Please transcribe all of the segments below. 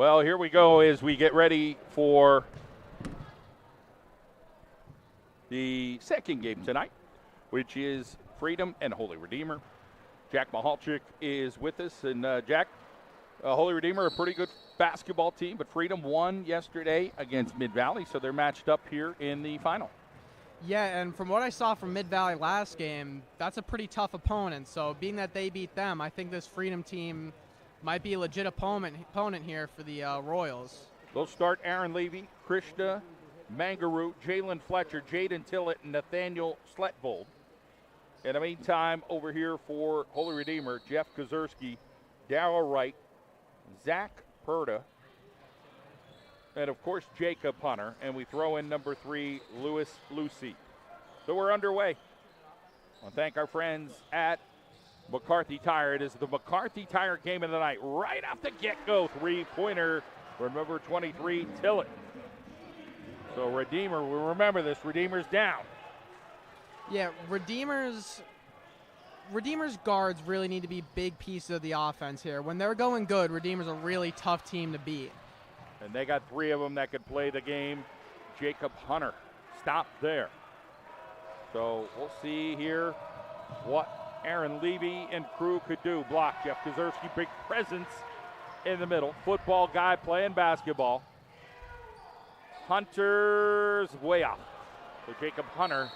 Well, here we go as we get ready for the second game tonight, which is Freedom and Holy Redeemer. Jack Mahalchik is with us. And, Jack, Holy Redeemer, a pretty good basketball team, but Freedom won yesterday against Mid-Valley, so they're matched up here in the final. Yeah, and from what I saw from Mid-Valley last game, that's a pretty tough opponent. So being that they beat them, I think this Freedom team might be a legit opponent here for the Royals. They'll start Aaron Levy, Krishna Mangaroo, Jalen Fletcher, Jaden Tillett, and Nathaniel Sletvold. In the meantime, over here for Holy Redeemer, Jeff Kozerski, Darryl Wright, Zach Perda, and of course Jacob Hunter, and we throw in number 3, Louis Lucy. So we're underway. I want to thank our friends at McCarthy Tire. It is the McCarthy Tire game of the night. Right off the get-go, three-pointer for number 23, Tillett. So Redeemer, we remember this, Redeemer's down. Yeah, Redeemer's guards really need to be big pieces of the offense here. When they're going good, Redeemer's a really tough team to beat. And they got 3 of them that could play the game. Jacob Hunter stopped there. So we'll see here what Aaron Levy and crew could do. Block, Jeff Kozerski, big presence in the middle. Football guy playing basketball. Hunter's way off. So Jacob Hunter,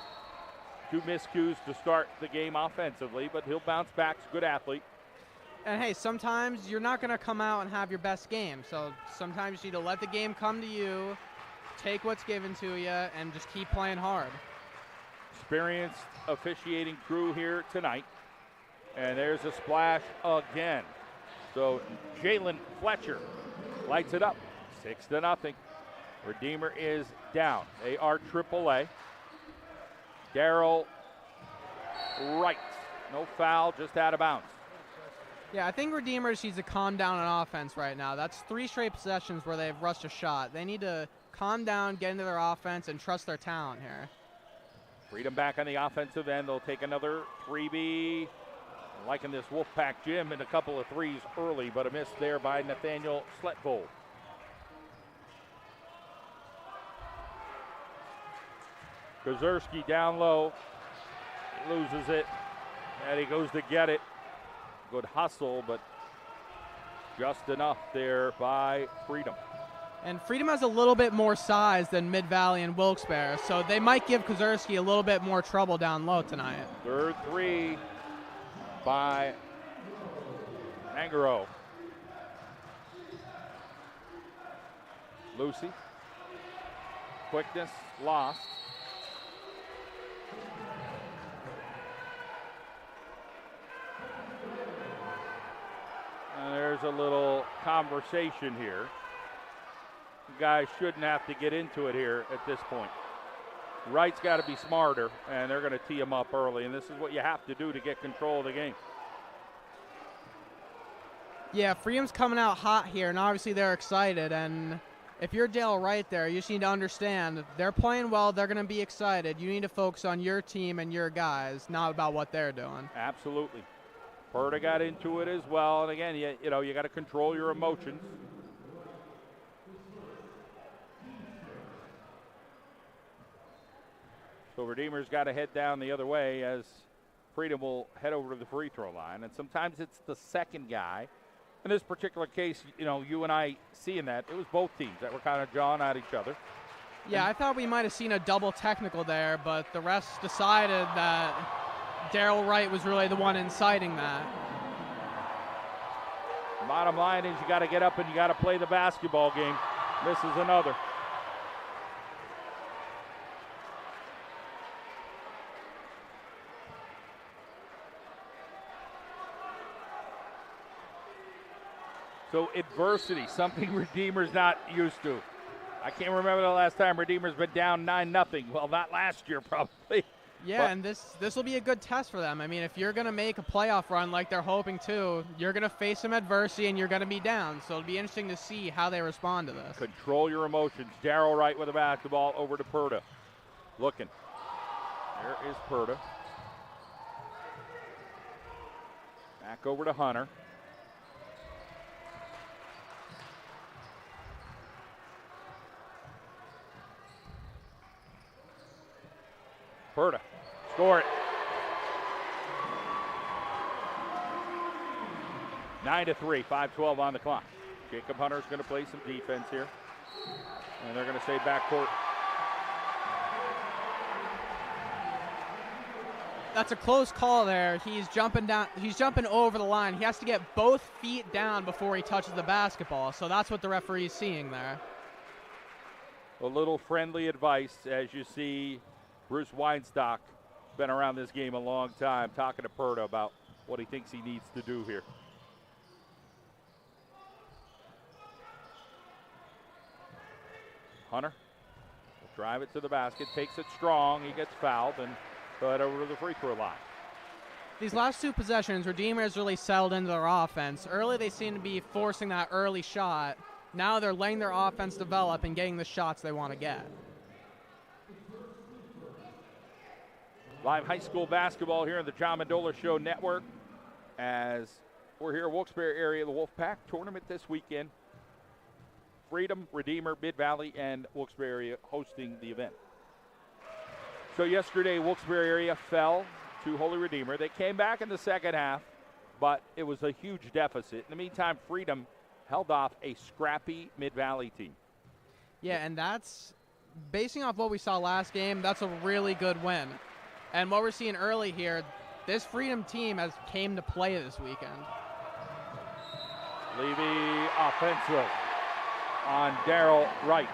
2 miscues to start the game offensively, but he'll bounce back. He's a good athlete. And hey, sometimes you're not going to come out and have your best game. So sometimes you need to let the game come to you, take what's given to you, and just keep playing hard. Experienced officiating crew here tonight. And there's a splash again. So Jalen Fletcher lights it up, 6-0. Redeemer is down. They are AAA. Darryl Wright, no foul, just out of bounds. Yeah, I think Redeemer needs to calm down on offense right now. That's 3 straight possessions where they've rushed a shot. They need to calm down, get into their offense, and trust their talent here. Freedom back on the offensive end. They'll take another 3B. I'm liking this Wolfpack Gym and a couple of threes early, but a miss there by Nathaniel Sletvold. Kozerski down low. He loses it, and he goes to get it. Good hustle, but just enough there by Freedom. And Freedom has a little bit more size than Mid-Valley and Wilkes-Barre, so they might give Kozerski a little bit more trouble down low tonight. Third 3 by Mangaro. Lucy. Quickness lost. And there's a little conversation here. You guys shouldn't have to get into it here at this point. Wright's got to be smarter, and they're going to tee him up early, and this is what you have to do to get control of the game. Yeah, Freedom's coming out hot here, and obviously they're excited. And if you're Dale Wright there, you just need to understand they're playing well, they're going to be excited. You need to focus on your team and your guys, not about what they're doing. Absolutely. Perda got into it as well, and again, you know, you got to control your emotions. So Redeemer's got to head down the other way as Freedom will head over to the free throw line. And sometimes it's the second guy. In this particular case, you know, you and I seeing that, it was both teams that were kind of jawing at each other. Yeah, I thought we might have seen a double technical there, but the refs decided that Darryl Wright was really the one inciting that. Bottom line is you got to get up and you got to play the basketball game. This is another. So adversity, something Redeemer's not used to. I can't remember the last time Redeemer's been down 9-0. Well, not last year probably. Yeah, and this will be a good test for them. I mean, if you're going to make a playoff run like they're hoping to, you're going to face some adversity and you're going to be down. So it'll be interesting to see how they respond to this. Control your emotions. Darryl Wright with the basketball over to Perda. Looking. There is Perda. Back over to Hunter. Perta, score it. 9-3, 5:12 on the clock. Jacob Hunter's going to play some defense here. And they're going to say backcourt. That's a close call there. He's jumping down. He's jumping over the line. He has to get both feet down before he touches the basketball. So that's what the referee's seeing there. A little friendly advice as you see Bruce Weinstock, been around this game a long time, talking to Perta about what he thinks he needs to do here. Hunter will drive it to the basket, takes it strong. He gets fouled and put over to the free throw line. These last two possessions, Redeemer has really settled into their offense. Early, they seem to be forcing that early shot. Now they're letting their offense develop and getting the shots they want to get. Live high school basketball here in the John Mendola Show Network as we're here in Wilkes-Barre area, the Wolfpack tournament this weekend. Freedom, Redeemer, Mid-Valley, and Wilkes-Barre area hosting the event. So yesterday, Wilkes-Barre area fell to Holy Redeemer. They came back in the second half, but it was a huge deficit. In the meantime, Freedom held off a scrappy Mid-Valley team. Yeah, and that's, basing off what we saw last game, that's a really good win. And what we're seeing early here, this Freedom team has came to play this weekend. Levy offensive on Daryl Wright.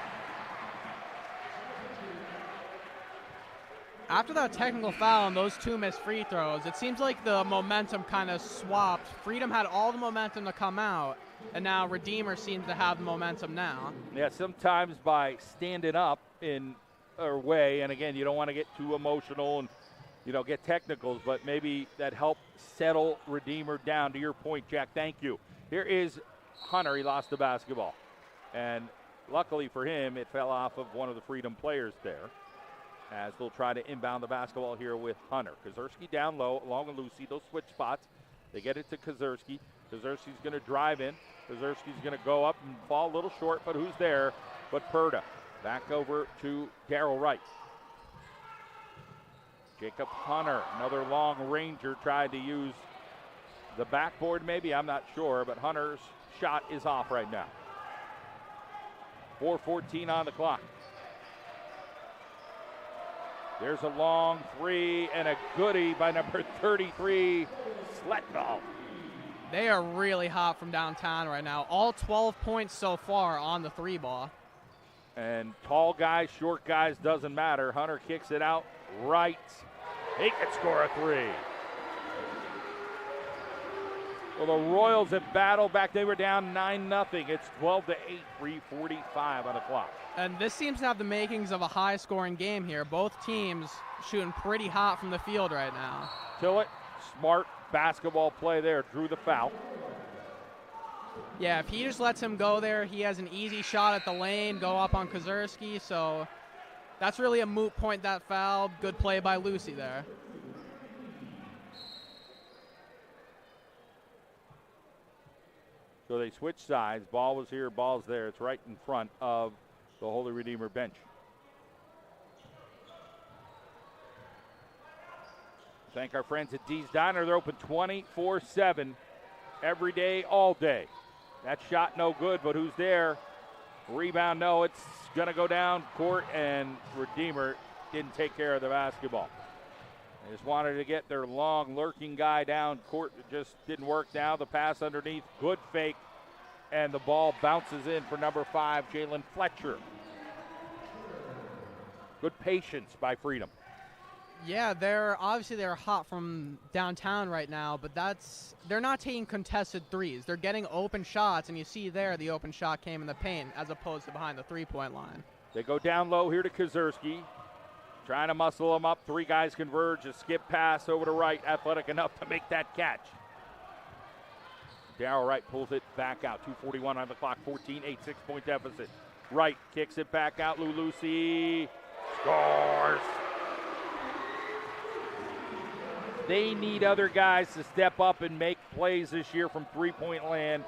After that technical foul and those two missed free throws, it seems like the momentum kind of swapped. Freedom had all the momentum to come out, and now Redeemer seems to have the momentum now. Yeah, sometimes by standing up in a way, and again, you don't want to get too emotional and, you know, get technicals, but maybe that helped settle Redeemer down. To your point, Jack, thank you. Here is Hunter. He lost the basketball. And luckily for him, it fell off of one of the Freedom players there, as they'll try to inbound the basketball here with Hunter. Kozerski down low, along with Lucy. Those switch spots. They get it to Kozerski. Kozerski's going to drive in. Kozerski's going to go up and fall a little short, but who's there but Perta. Back over to Daryl Wright. Jacob Hunter, another long ranger, tried to use the backboard maybe, I'm not sure, but Hunter's shot is off right now. 4:14 on the clock. There's a long three and a goodie by number 33, Sletball. They are really hot from downtown right now. All 12 points so far on the three ball. And tall guys, short guys, doesn't matter. Hunter kicks it out right. He can score a three. Well, the Royals have battled back. They were down 9-0. It's 12-8, 3:45 on the clock. And this seems to have the makings of a high-scoring game here. Both teams shooting pretty hot from the field right now. Tillett, smart basketball play there, drew the foul. Yeah, if he just lets him go there, he has an easy shot at the lane, go up on Kozerski. So that's really a moot point, that foul. Good play by Lucy there. So they switch sides. Ball was here, ball's there. It's right in front of the Holy Redeemer bench. Thank our friends at Dee's Diner. They're open 24/7 every day, all day. That shot no good, but who's there? Rebound, no. It's going to go down court, and Redeemer didn't take care of the basketball. They just wanted to get their long, lurking guy down court. It just didn't work now. The pass underneath, good fake, and the ball bounces in for number 5, Jalen Fletcher. Good patience by Freedom. Yeah, they're hot from downtown right now, but they're not taking contested threes. They're getting open shots, and you see there the open shot came in the paint as opposed to behind the three-point line. They go down low here to Kozerski. Trying to muscle him up. Three guys converge. A skip pass over to Wright. Athletic enough to make that catch. Daryl Wright pulls it back out. 2:41 on the clock. 14-8, 6-point deficit. Wright kicks it back out. Lucy scores. They need other guys to step up and make plays this year from three-point land.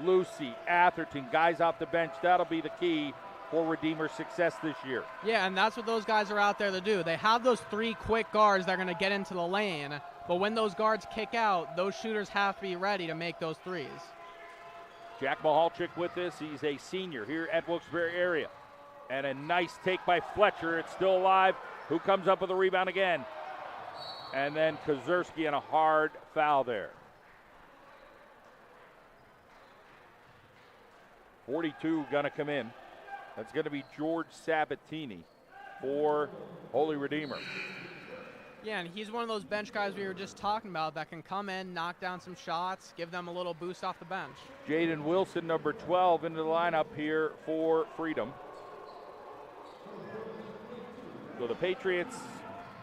Lucy, Atherton, guys off the bench. That'll be the key for Redeemer's success this year. Yeah, and that's what those guys are out there to do. They have those 3 quick guards that are going to get into the lane, but when those guards kick out, those shooters have to be ready to make those threes. Jack Mahalchik with this. He's a senior here at Wilkes-Barre area. And a nice take by Fletcher. It's still alive. Who comes up with the rebound again? And then Kozerski and a hard foul there. 42 gonna come in. That's gonna be George Sabatini for Holy Redeemer. Yeah, and he's one of those bench guys we were just talking about that can come in, knock down some shots, give them a little boost off the bench. Jaden Wilson, number 12, into the lineup here for Freedom. So the Patriots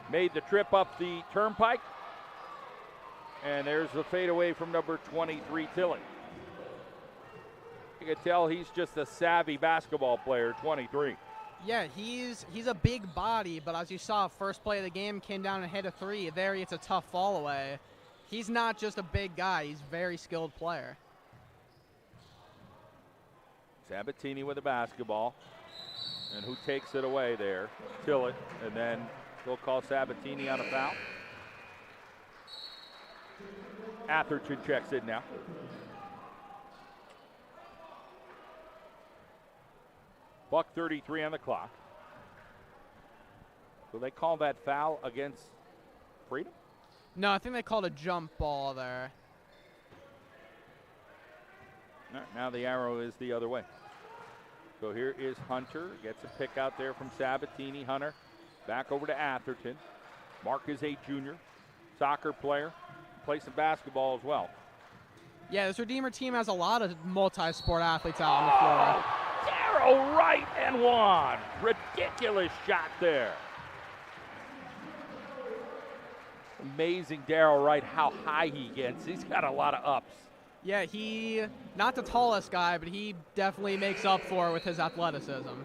made the trip up the turnpike. And there's the fadeaway from number 23, Tillett. You can tell he's just a savvy basketball player, 23. Yeah, he's a big body, but as you saw, first play of the game came down and hit a 3. There it's a tough fall away. He's not just a big guy, he's a very skilled player. Sabatini with the basketball. And who takes it away there? Tillett. And then they'll call Sabatini on a foul. Atherton checks in now. $1:33 on the clock. Will they call that foul against Freedom? No, I think they called a jump ball there. Now the arrow is the other way. So here is Hunter. Gets a pick out there from Sabatini. Hunter back over to Atherton. Mark is a junior, soccer player. Plays some basketball as well. Yeah, this Redeemer team has a lot of multi-sport athletes out on the floor. Darryl Wright and one. Ridiculous shot there. Amazing Darryl Wright, how high he gets. He's got a lot of ups. Yeah, he, not the tallest guy, but he definitely makes up for it with his athleticism.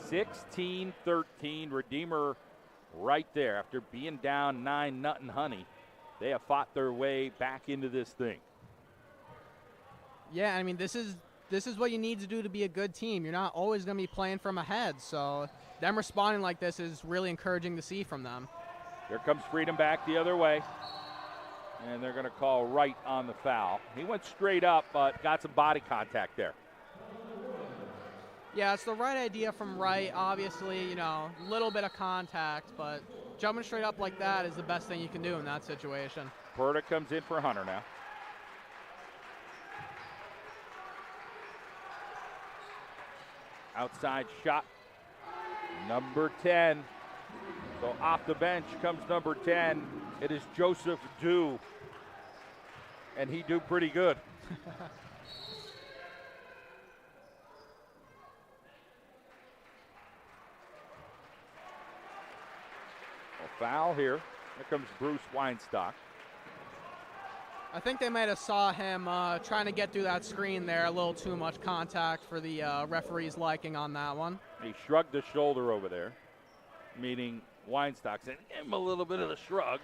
16-13, Redeemer right there. After being down 9-0 honey, they have fought their way back into this thing. Yeah, I mean, this is what you need to do to be a good team. You're not always going to be playing from ahead, so them responding like this is really encouraging to see from them. Here comes Freedom back the other way, and they're going to call Wright on the foul. He went straight up, but got some body contact there. Yeah, it's the right idea from Wright. Obviously, you know, a little bit of contact, but jumping straight up like that is the best thing you can do in that situation. Perta comes in for Hunter now. Outside shot, number 10. So off the bench comes number 10. It is Joseph Dew, and he do pretty good. A foul here. Here comes Bruce Weinstock. I think they might have saw him trying to get through that screen there. A little too much contact for the referee's liking on that one. He shrugged his shoulder over there, meaning Weinstock said, give him a little bit of the shrug.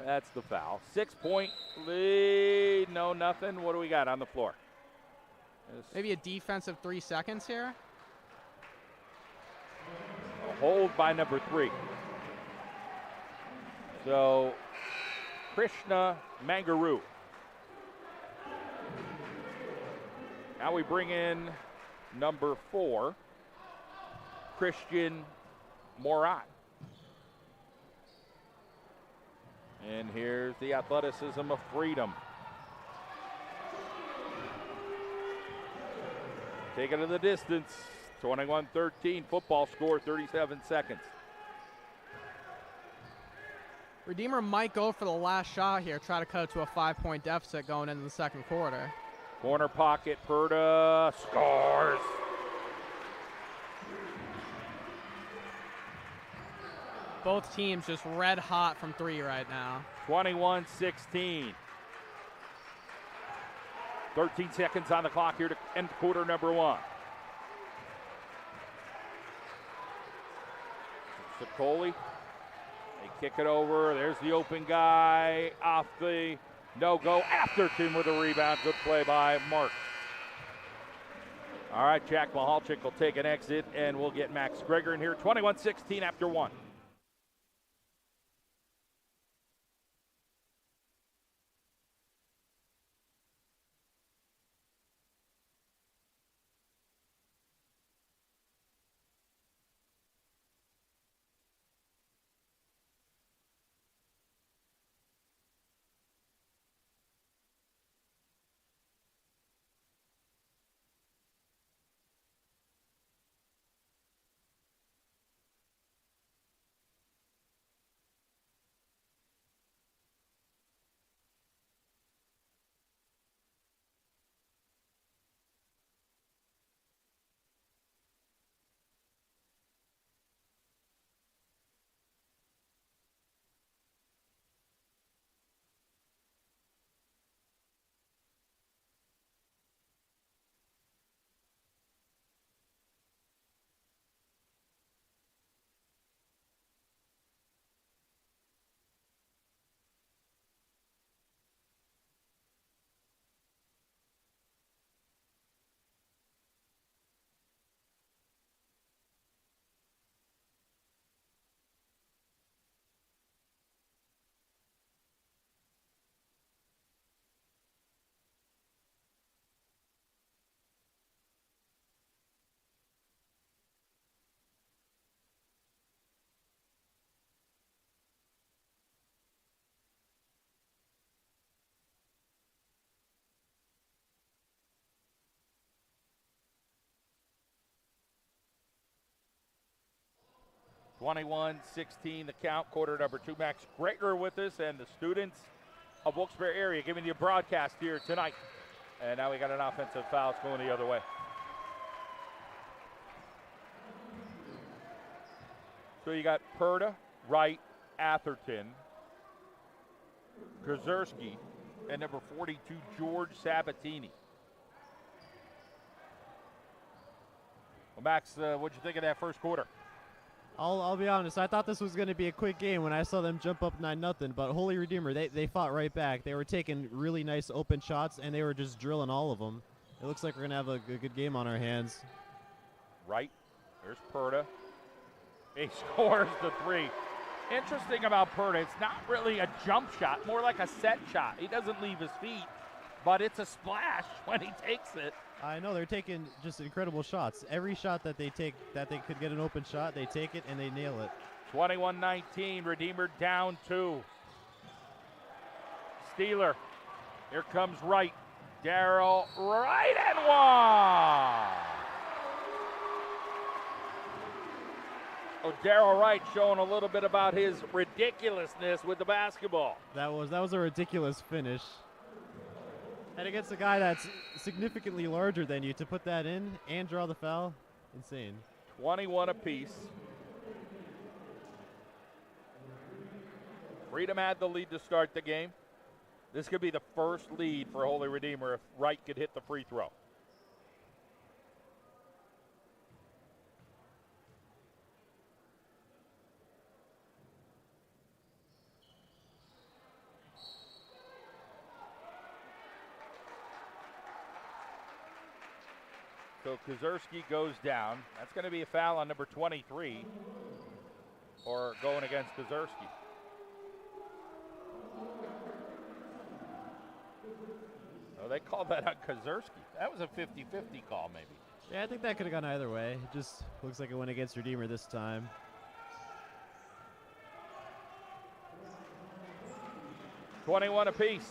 That's the foul. 6-point lead. No, nothing. What do we got on the floor? Maybe a defensive 3 seconds here. A hold by number 3. So Krishna Mangaru. Now we bring in number 4, Christian Morat. And here's the athleticism of Freedom. Take it to the distance. 21-13, football score, 37 seconds. Redeemer might go for the last shot here, try to cut it to a 5-point deficit going into the second quarter. Corner pocket, Perta scores. Both teams just red hot from 3 right now. 21-16. 13 seconds on the clock here to end quarter number 1. Sicoli. They kick it over. There's the open guy off the No go. Atherton with a rebound. Good play by Mark. All right, Jack Mahalchik will take an exit, and we'll get Max Greger in here. 21-16 after one. (21-16) the count. Quarter number 2. Max Greger with us, and the students of Wilkes-Barre area giving you a broadcast here tonight. And now we got an offensive foul. It's going the other way. So you got Perda, Wright, Atherton, Krzyzewski, and number 42, George Sabatini. Well, Max, what'd you think of that first quarter? I'll be honest, I thought this was going to be a quick game when I saw them jump up 9-0, but Holy Redeemer, they fought right back. They were taking really nice open shots, and they were just drilling all of them. It looks like we're going to have a good game on our hands. Right. There's Perda. He scores the 3. Interesting about Perda, it's not really a jump shot, more like a set shot. He doesn't leave his feet, but it's a splash when he takes it. I know, they're taking just incredible shots. Every shot that they take, that they could get an open shot, they take it and they nail it. 21-19, Redeemer down 2. Steeler. Here comes Wright. Darrell Wright and one. Oh, Darrell Wright showing a little bit about his ridiculousness with the basketball. That was a ridiculous finish. And against a guy that's significantly larger than you, to put that in and draw the foul, insane. 21 apiece. Freedom had the lead to start the game. This could be the first lead for Holy Redeemer if Wright could hit the free throw. So Krzyzewski goes down. That's going to be a foul on number 23, or going against Krzyzewski. Oh, they called that on Krzyzewski. That was a 50-50 call, maybe. Yeah, I think that could have gone either way. It just looks like it went against Redeemer this time. $21 apiece.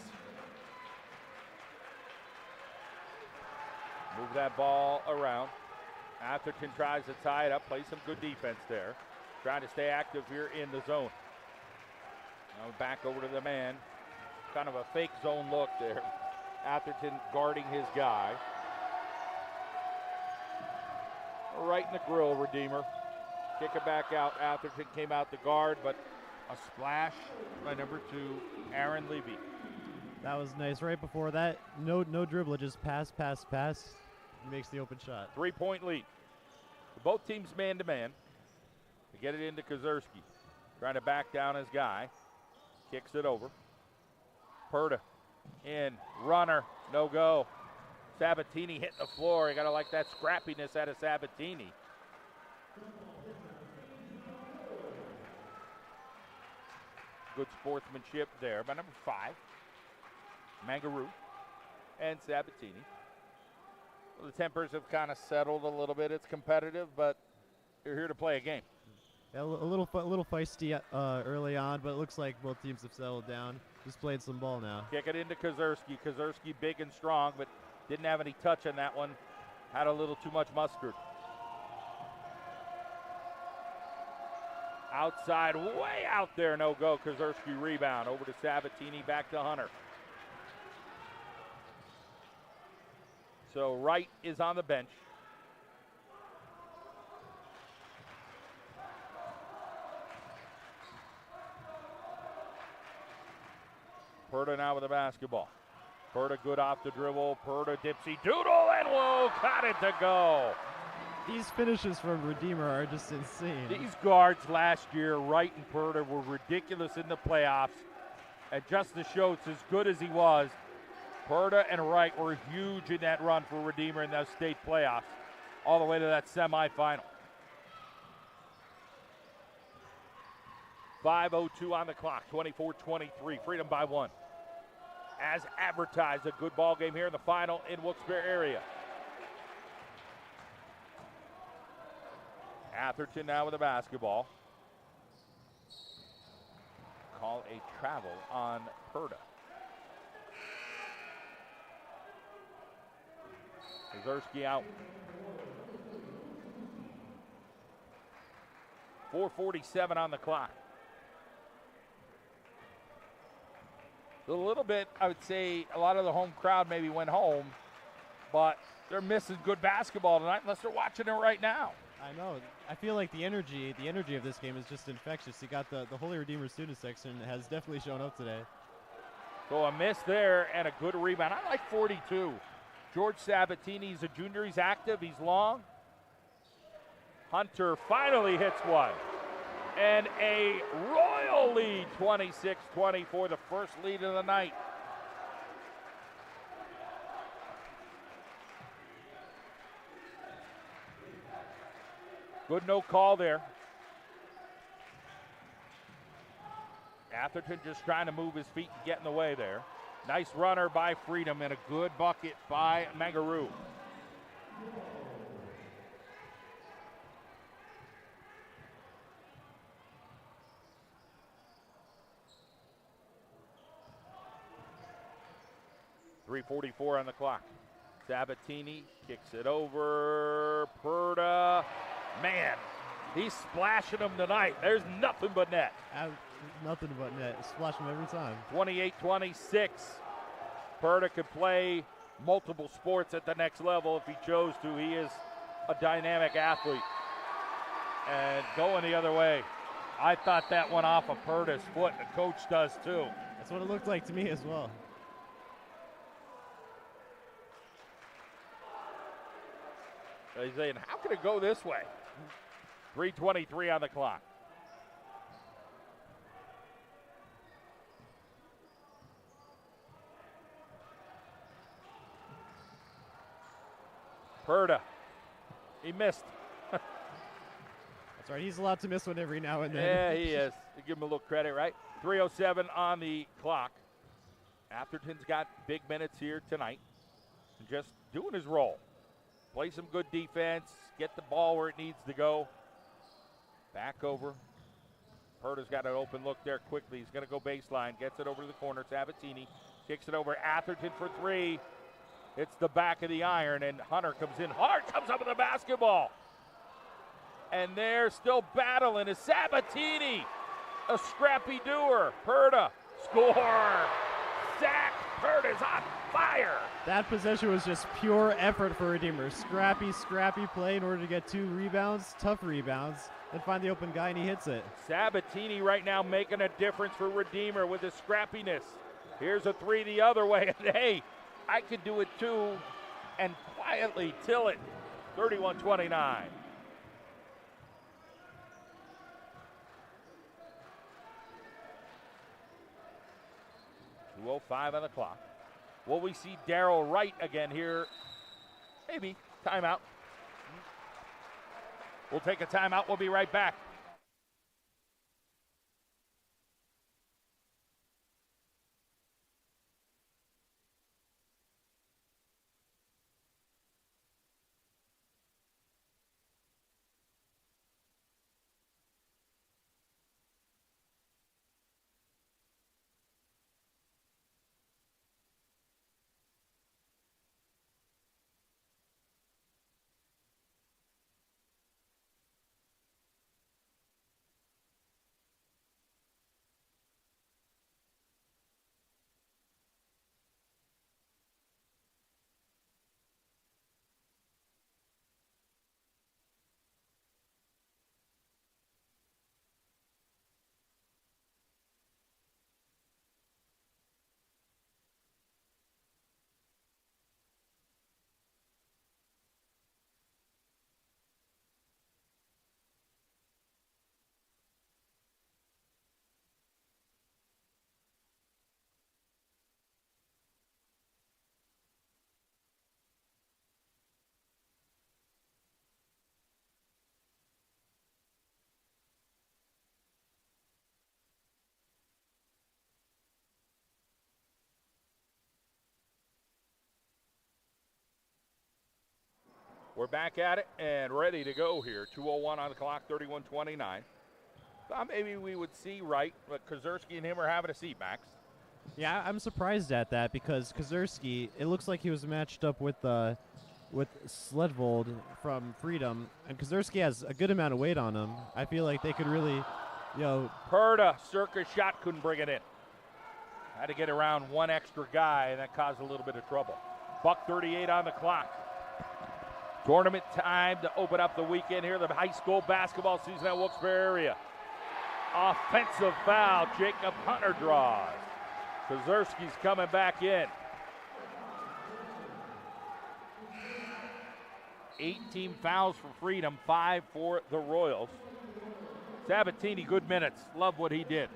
Move that ball around. Atherton tries to tie it up, play some good defense there. Trying to stay active here in the zone. Now back over to the man. Kind of a fake zone look there. Atherton guarding his guy. Right in the grill, Redeemer. Kick it back out. Atherton came out to guard, but a splash by number 2, Aaron Levy. That was nice. Right before that, no dribble, just pass. He makes the open shot. 3-point lead. Both teams man-to-man. To get it into Krzyzewski. Trying to back down his guy. Kicks it over. Perda In, runner, no go. Sabatini hitting the floor. You gotta like that scrappiness out of Sabatini. Good sportsmanship there by number 5, Mangaroo and Sabatini. Well, the tempers have kind of settled a little bit. It's competitive, but you're here to play a game. Yeah, a little feisty early on, but it looks like both teams have settled down. Just played some ball now. Kick it into Kozerski. Kozerski big and strong, but didn't have any touch on that one. Had a little too much mustard. Outside, way out there, no go. Kozerski rebound. Over to Sabatini, back to Hunter. So Wright is on the bench. Perda now with the basketball. Perda good off the dribble. Perda dipsy doodle and whoa, got it to go. These finishes from Redeemer are just insane. These guards last year, Wright and Perda, were ridiculous in the playoffs. And Justice Schultz, as good as he was, Perda and Wright were huge in that run for Redeemer in those state playoffs, all the way to that semifinal. 5:02 on the clock, 24-23, Freedom by 1. As advertised, a good ball game here in the final in Wilkes-Barre area. Atherton now with the basketball. Call a travel on Perda. Kozerski out. 4:47 on the clock. A little bit, I would say, a lot of the home crowd maybe went home, but they're missing good basketball tonight unless they're watching it right now. I know. I feel like the energy of this game is just infectious. You got the Holy Redeemer student section has definitely shown up today. So a miss there and a good rebound. I like 42. George Sabatini's a junior. He's active. He's long. Hunter finally hits one. And a royal lead, 26-24, the first lead of the night. Good no call there. Atherton just trying to move his feet and get in the way there. Nice runner by Freedom and a good bucket by Mangaroo. .344 on the clock. Sabatini kicks it over. Perda. Man, he's splashing them tonight. There's nothing but net. Nothing but net. Splash him every time. 28-26. Perda could play multiple sports at the next level if he chose to. He is a dynamic athlete. And going the other way. I thought that went off of Perda's foot. The coach does too. That's what it looked like to me as well. He's saying, how can it go this way? 3:23 on the clock. Perda. He missed. That's right. He's allowed to miss one every now and then. Yeah, he is. Give him a little credit, right? 3:07 on the clock. Atherton's got big minutes here tonight. Just doing his role. Play some good defense. Get the ball where it needs to go. Back over. Perda's got an open look there quickly. He's going to go baseline. Gets it over to the corner. Sabatini kicks it over. Atherton for three. It's the back of the iron, and Hunter comes in hard. Comes up with the basketball. And they're still battling. Is Sabatini a scrappy doer? Perda score. Zach Perda's on fire. That possession was just pure effort for Redeemer. Scrappy play in order to get 2 rebounds, tough rebounds, and find the open guy, and he hits it. Sabatini right now making a difference for Redeemer with his scrappiness. Here's a three the other way. And hey, I could do it too. And quietly till it. 31-29. 2:05 on the clock. Will we see Darryl Wright again here? Maybe. Timeout. We'll take a timeout. We'll be right back. We're back at it and ready to go here. 2:01 on the clock, 31-29. Thought maybe we would see Wright, but Kozerski and him are having a seat, Max. Yeah, I'm surprised at that because Kozerski, it looks like he was matched up with Sledvold from Freedom, and Kozerski has a good amount of weight on him. I feel like they could really, Perda, circus shot, couldn't bring it in. Had to get around one extra guy, and that caused a little bit of trouble. $1:38 on the clock. Tournament time to open up the weekend here, the high school basketball season at Wilkes-Barre area. Offensive foul, Jacob Hunter draws. Kozerski's coming back in. 18 fouls for Freedom, 5 for the Royals. Sabatini, good minutes. Love what he did.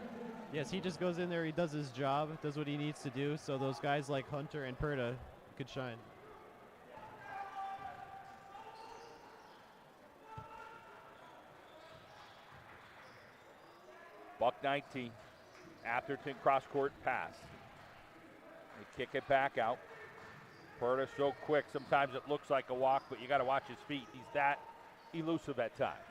Yes, he just goes in there, he does his job, does what he needs to do, so those guys like Hunter and Perda could shine. $1:19. Atherton cross-court pass. They kick it back out. Perda so quick, sometimes it looks like a walk, but you got to watch his feet. He's that elusive at times.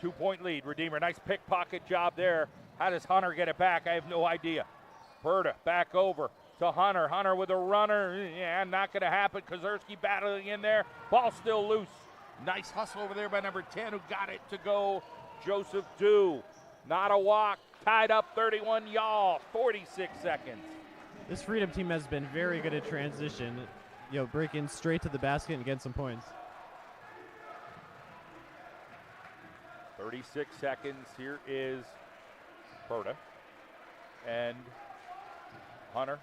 2-point lead, Redeemer. Nice pickpocket job there. How does Hunter get it back? I have no idea. Perda back over to Hunter. Hunter with a runner. Yeah, not going to happen. Kozerski battling in there. Ball still loose. Nice hustle over there by number 10 who got it to go. Joseph Dew. Not a walk. Tied up 31 y'all. 46 seconds. This Freedom team has been very good at transition, breaking straight to the basket and getting some points. 36 seconds. Here is Perda and Hunter.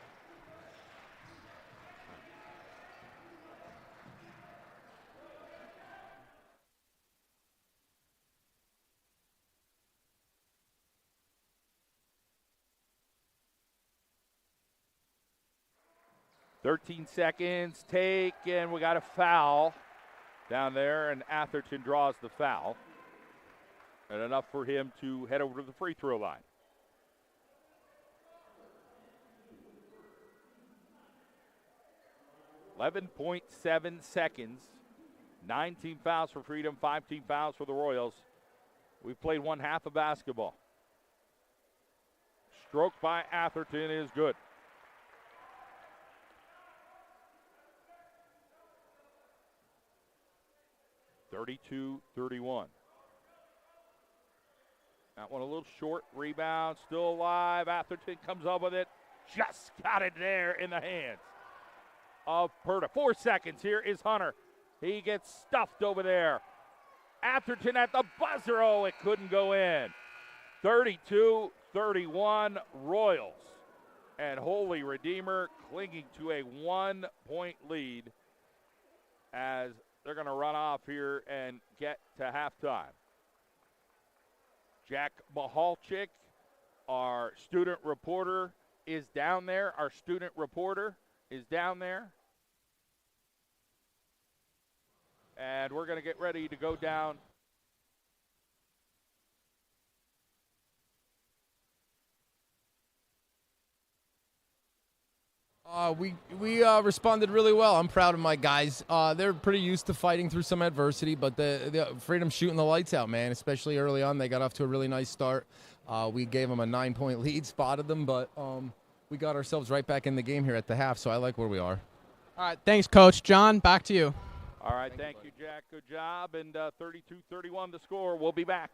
"13 seconds, take, and we got a foul down there, and Atherton draws the foul. And enough for him to head over to the free throw line. .7 seconds. 19 fouls for Freedom, 5 fouls for the Royals. We've played one half of basketball. Stroke by Atherton is good. (32-31). That one a little short. Rebound, still alive. Atherton comes up with it. Just got it there in the hands of Perda. 4 seconds. Here is Hunter. He gets stuffed over there. Atherton at the buzzer. Oh, it couldn't go in. 32-31 Royals. And Holy Redeemer clinging to a 1-point lead as they're going to run off here and get to halftime. Jack Mahalchik, our student reporter, is down there. Our student reporter is down there. And we're going to get ready to go down. We responded really well. I'm proud of my guys. They're pretty used to fighting through some adversity, but the Freedom's shooting the lights out, man. Especially early on, they got off to a really nice start. We gave them a 9-point lead, spotted them, but we got ourselves right back in the game here at the half. So I like where we are. All right, thanks, Coach. John, back to you. All right, thank you, Jack. Good job. And 32-31 the score. We'll be back.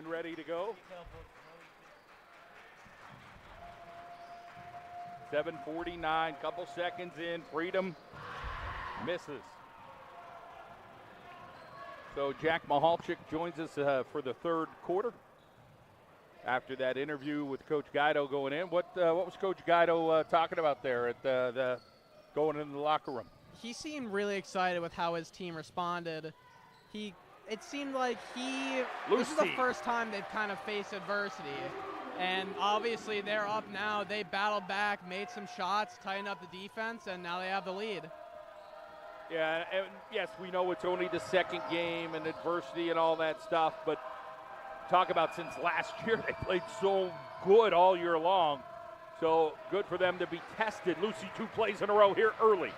and ready to go. 7:49, couple seconds in. Freedom misses. So Jack Mahalchik joins us for the third quarter. After that interview with Coach Guido going in, what was Coach Guido talking about there at the going in the locker room? He seemed really excited with how his team responded. It seemed like this is the first time they've kind of faced adversity. And obviously they're up now. They battled back, made some shots, tightened up the defense, and now they have the lead. Yeah, and yes, we know it's only the second game and adversity and all that stuff, but talk about since last year, they played so good all year long. So good for them to be tested. Lucy 2 plays in a row here early.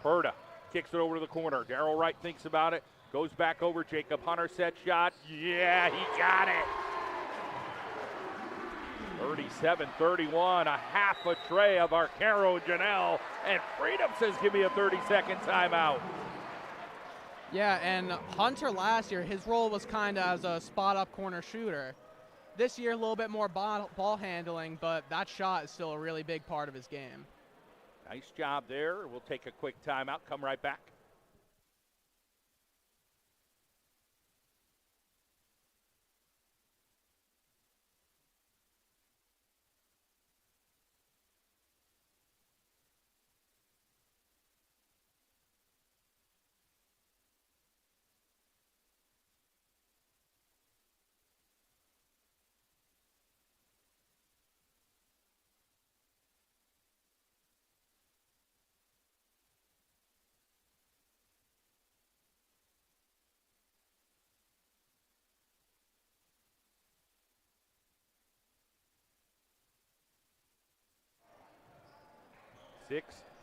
Berta kicks it over to the corner. Darrell Wright thinks about it. Goes back over. Jacob Hunter set shot. Yeah, he got it. 37-31, a half a tray of Arcaro Janelle. And Freedom says, give me a 30-second timeout. Yeah, and Hunter last year, his role was kind of as a spot-up corner shooter. This year, a little bit more ball handling, but that shot is still a really big part of his game. Nice job there. We'll take a quick timeout, come right back.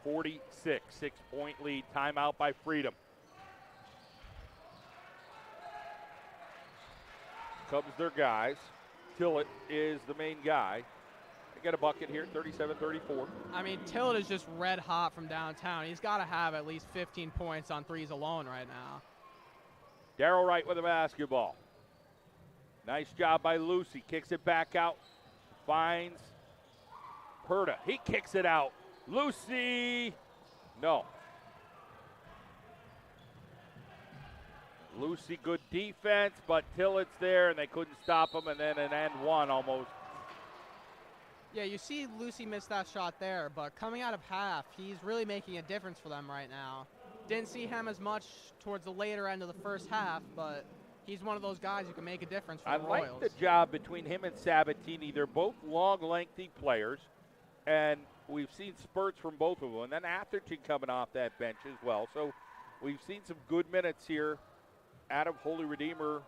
.46, 6-point lead, timeout by Freedom. Comes their guys. Tillett is the main guy. They get a bucket here, 37-34. I mean, Tillett is just red hot from downtown. He's got to have at least 15 points on threes alone right now. Darrell Wright with the basketball. Nice job by Lucy. Kicks it back out. Finds Perta. He kicks it out. Lucy, no. Lucy, good defense, but Tillett's there, and they couldn't stop him, and then an and one almost. Yeah, you see Lucy miss that shot there, but coming out of half, he's really making a difference for them right now. Didn't see him as much towards the later end of the first half, but he's one of those guys who can make a difference for the Royals. I like the job between him and Sabatini. They're both long, lengthy players, and we've seen spurts from both of them. And then Atherton coming off that bench as well. So we've seen some good minutes here out of Holy Redeemer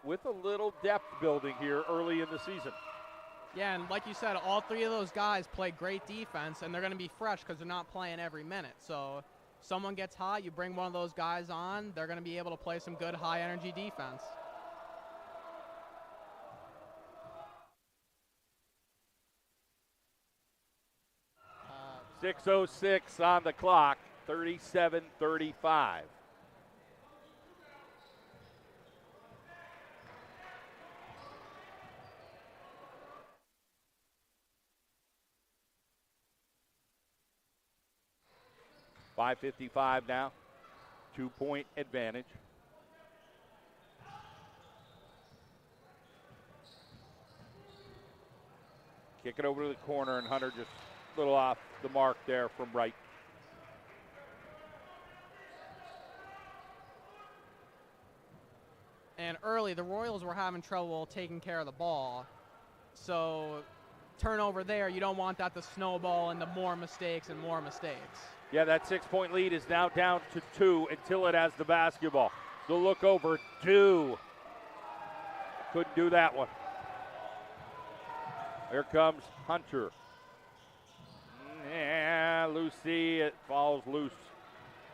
with a little depth building here early in the season. Yeah, and like you said, all three of those guys play great defense, and they're going to be fresh because they're not playing every minute. So someone gets hot, you bring one of those guys on, they're going to be able to play some good high-energy defense. Uh, 6:06 on the clock, 37-35. .55 now, 2-point advantage. Kick it over to the corner, and Hunter just a little off the mark there from right. And early, the Royals were having trouble taking care of the ball. So turnover there, you don't want that to snowball into more mistakes and more mistakes. Yeah, that 6-point lead is now down to 2 until it has the basketball. The look over, 2. Couldn't do that one. Here comes Hunter. Yeah, Lucy, it falls loose.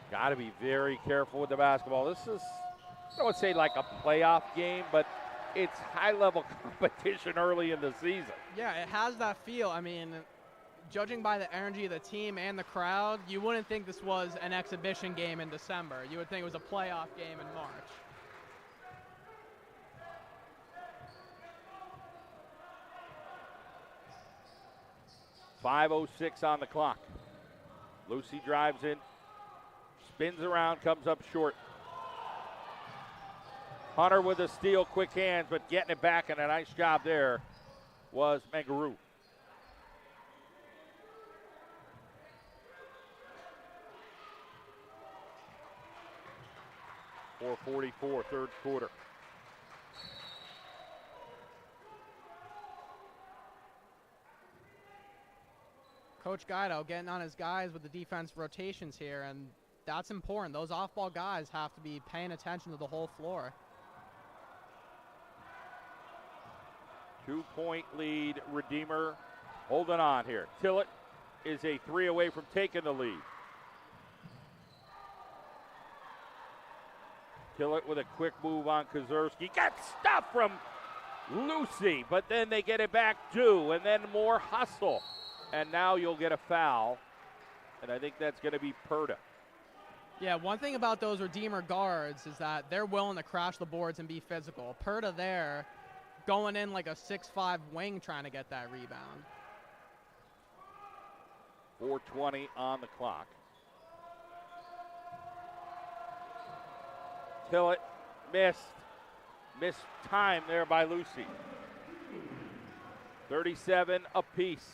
Got to be very careful with the basketball. This is, I don't want to say like a playoff game, but it's high-level competition early in the season. Yeah, it has that feel. I mean, judging by the energy of the team and the crowd, you wouldn't think this was an exhibition game in December. You would think it was a playoff game in March. 5:06 on the clock. Lucy drives in, spins around, comes up short. Hunter with a steal, quick hands, but getting it back, and a nice job there was Mangaroo. .444, third quarter. Coach Guido getting on his guys with the defense rotations here, and that's important. Those off-ball guys have to be paying attention to the whole floor. 2-point lead, Redeemer holding on here. Tillett is a 3 away from taking the lead. Tillett with a quick move on Kozerski. Got stuff from Lucy, but then they get it back too, and then more hustle. And now you'll get a foul, and I think that's going to be Perda. Yeah, one thing about those Redeemer guards is that they're willing to crash the boards and be physical. Perda there going in like a 6'5" wing trying to get that rebound. 4:20 on the clock. Tillett missed time there by Lucy. 37 apiece.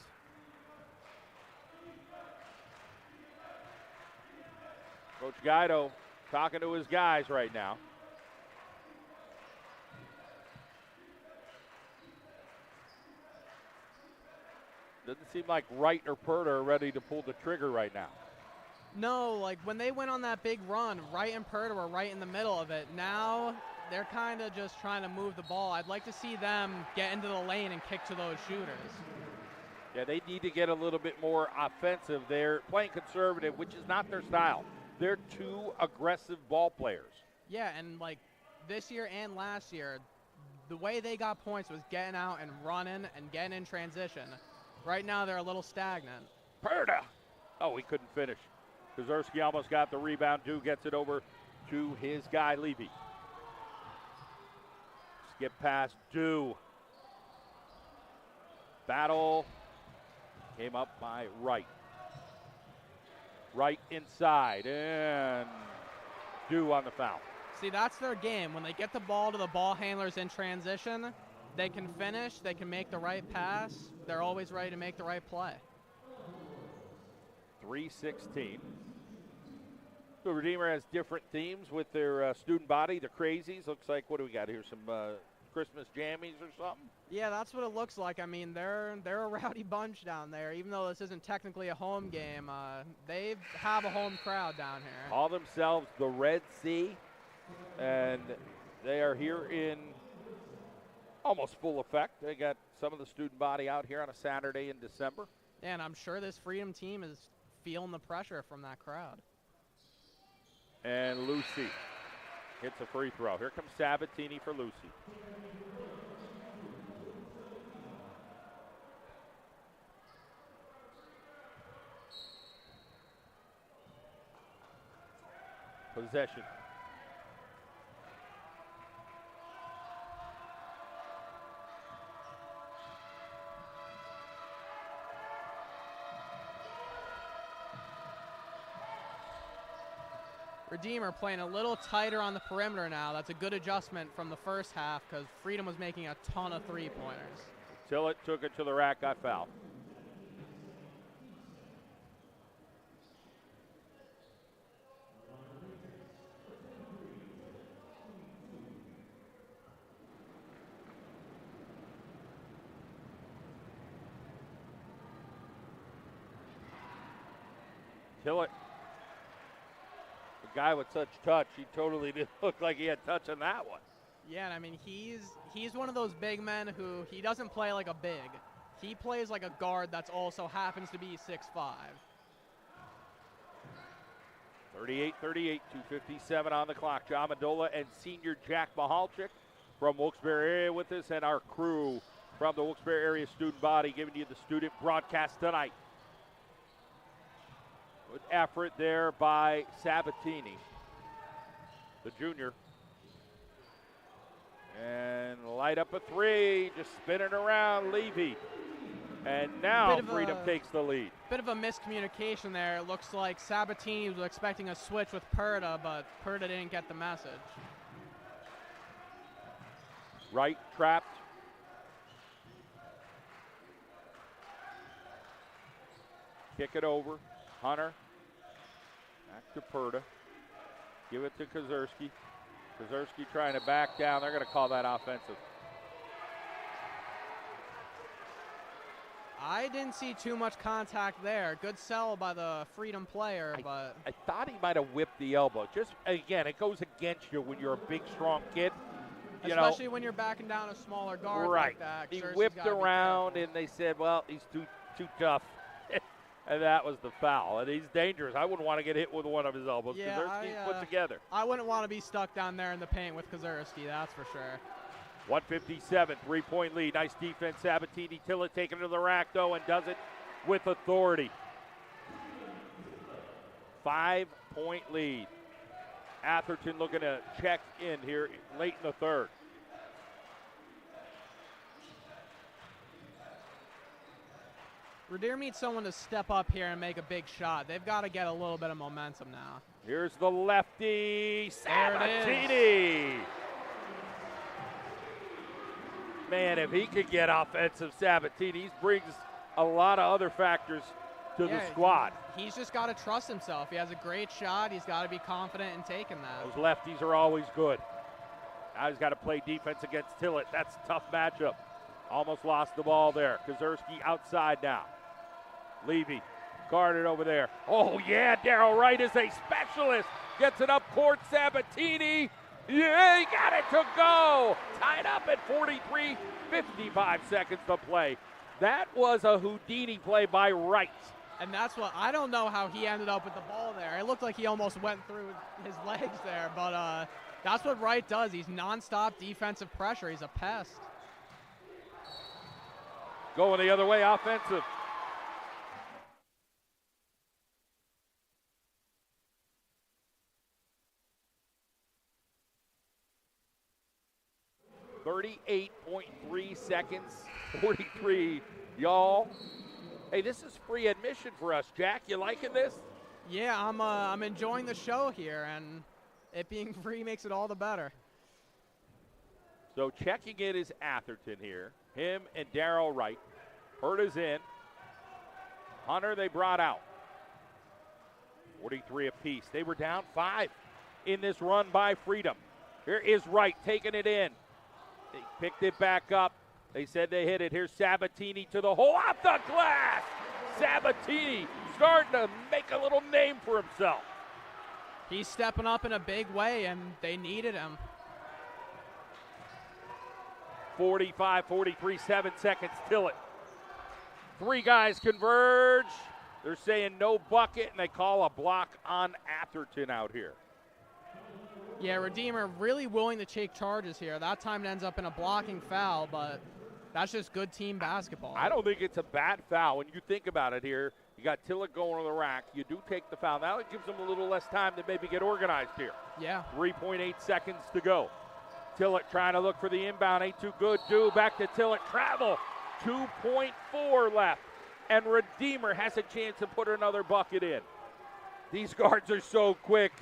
Coach Guido talking to his guys right now. Doesn't seem like Wright or Perda are ready to pull the trigger right now. No, like when they went on that big run, Wright and Perda were right in the middle of it. Now they're kind of just trying to move the ball. I'd like to see them get into the lane and kick to those shooters. Yeah, they need to get a little bit more offensive. They're playing conservative, which is not their style. They're too aggressive ball players. Yeah, and like this year and last year, the way they got points was getting out and running and getting in transition. Right now they're a little stagnant. Perda. Oh, he couldn't finish. Kozerski almost got the rebound. Dew gets it over to his guy, Levy. Skip past Dew. Battle came up by Wright. Right inside, and Dew on the foul. See, that's their game. When they get the ball to the ball handlers in transition, they can finish, they can make the right pass. They're always ready to make the right play. 3:16. The Redeemer has different themes with their student body, the Crazies. Looks like, what do we got here, some Christmas jammies or something? Yeah, that's what it looks like. I mean, they're a rowdy bunch down there. Even though this isn't technically a home game, they have a home crowd down here. Call themselves the Red Sea, and they are here in almost full effect. They got some of the student body out here on a Saturday in December. Yeah, and I'm sure this Freedom team is feeling the pressure from that crowd. And Lucy hits a free throw. Here comes Sabatini for Lucy. Possession. Redeemer playing a little tighter on the perimeter now. That's a good adjustment from the first half because Freedom was making a ton of three-pointers. Tillett took it to the rack, got fouled. Tillett, the guy with such touch, he totally didn't look like he had touch on that one. Yeah, and I mean, he's one of those big men who he doesn't play like a big. He plays like a guard that's also happens to be 6'5". 38-38, 2:57 on the clock. John Mendola and senior Jack Mahalchik from Wilkes-Barre area with us, and our crew from the Wilkes-Barre area student body giving you the student broadcast tonight. Good effort there by Sabatini, the junior. And light up a three, just spinning around. Levy And now Bit of Freedom takes the lead. Bit of a miscommunication there. It looks like Sabatini was expecting a switch with Perda, but Perda didn't get the message. Right trapped. Kick it over. Hunter. Back to Perda. Give it to Kozerski. Kozerski trying to back down. They're going to call that offensive. I didn't see too much contact there. Good sell by the Freedom player, but I thought he might have whipped the elbow. Just, again, it goes against you when you're a big, strong kid. especially when you're backing down a smaller guard like that. He Xerxes whipped gotta be around, careful. and they said, well, he's too tough. And that was the foul. And he's dangerous. I wouldn't want to get hit with one of his elbows. Yeah, Kozerski's put together. I wouldn't want to be stuck down there in the paint with Kozerski, that's for sure. 157, three-point lead. Nice defense. Sabatini. Tillett taking it to the rack, though, and does it with authority. 5-point lead. Atherton looking to check in here late in the third. Revere needs someone to step up here and make a big shot. They've got to get a little bit of momentum now. Here's the lefty, There it Sabatini. Man, if he could get offensive, Sabatini brings a lot of other factors to the squad. He's just got to trust himself. He has a great shot. He's got to be confident in taking that. Those lefties are always good. Now he's got to play defense against Tillett. That's a tough matchup. Almost lost the ball there. Kozerski outside now. Levy guarded over there. Oh, yeah, Darrell Wright is a specialist. Gets it up court, Sabatini. Yeah, he got it to go. Tied up at 43, 55 seconds to play. That was a Houdini play by Wright. And that's what, I don't know how he ended up with the ball there. It looked like he almost went through his legs there, but that's what Wright does. He's nonstop defensive pressure. He's a pest. Going the other way, offensive. .3 seconds, 43, y'all. Hey, this is free admission for us, Jack. You liking this? Yeah, I'm enjoying the show here, and it being free makes it all the better. So checking in is Atherton here. Him and Darrell Wright. Perda's in. Hunter they brought out. 43 apiece. They were down 5 in this run by Freedom. Here is Wright taking it in. They picked it back up. They said they hit it. Here's Sabatini to the hole, off the glass. Sabatini starting to make a little name for himself. He's stepping up in a big way, and they needed him. 45, 43, 7 seconds till it. 3 guys converge. They're saying no bucket, and they call a block on Atherton out here. Yeah, Redeemer really willing to take charges here. That time it ends up in a blocking foul, but that's just good team basketball. I don't think it's a bad foul. When you think about it here, you got Tillett going on the rack. You do take the foul. Now it gives them a little less time to maybe get organized here. Yeah. 3.8 seconds to go. Tillett trying to look for the inbound. Ain't too good. Back to Tillett. Travel. 2.4 left. And Redeemer has a chance to put another bucket in. These guards are so quick.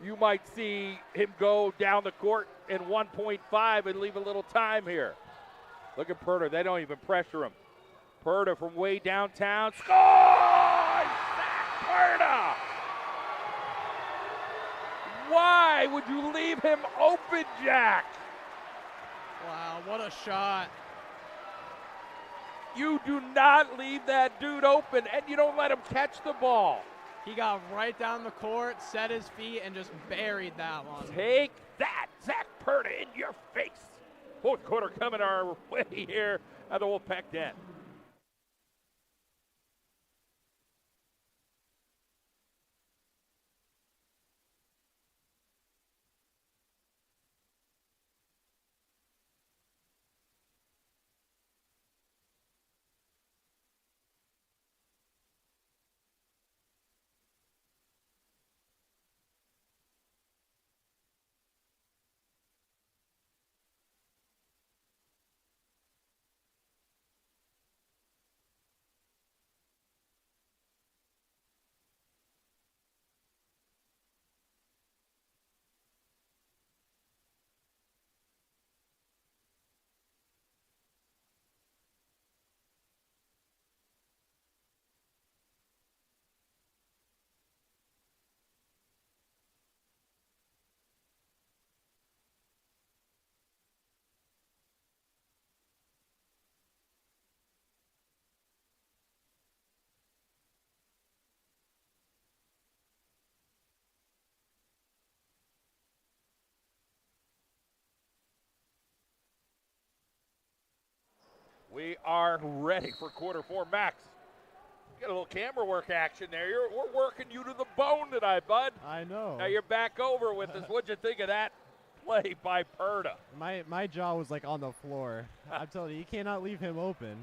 You might see him go down the court in 1.5 and leave a little time here. Look at Perda. They don't even pressure him. Perda from way downtown. Scores! Zach Perda! Why would you leave him open, Jack? Wow, what a shot. You do not leave that dude open, and you don't let him catch the ball. He got right down the court, set his feet, and just buried that one. Take that, Zach Perda, in your face. Fourth quarter coming our way here at the Wolfpack Den. are ready for quarter four. Max, get a little camera work action there. We're working you to the bone tonight, bud. I know. Now you're back over with us. What'd you think of that play by Perda? My jaw was like on the floor. I'm telling you, you cannot leave him open.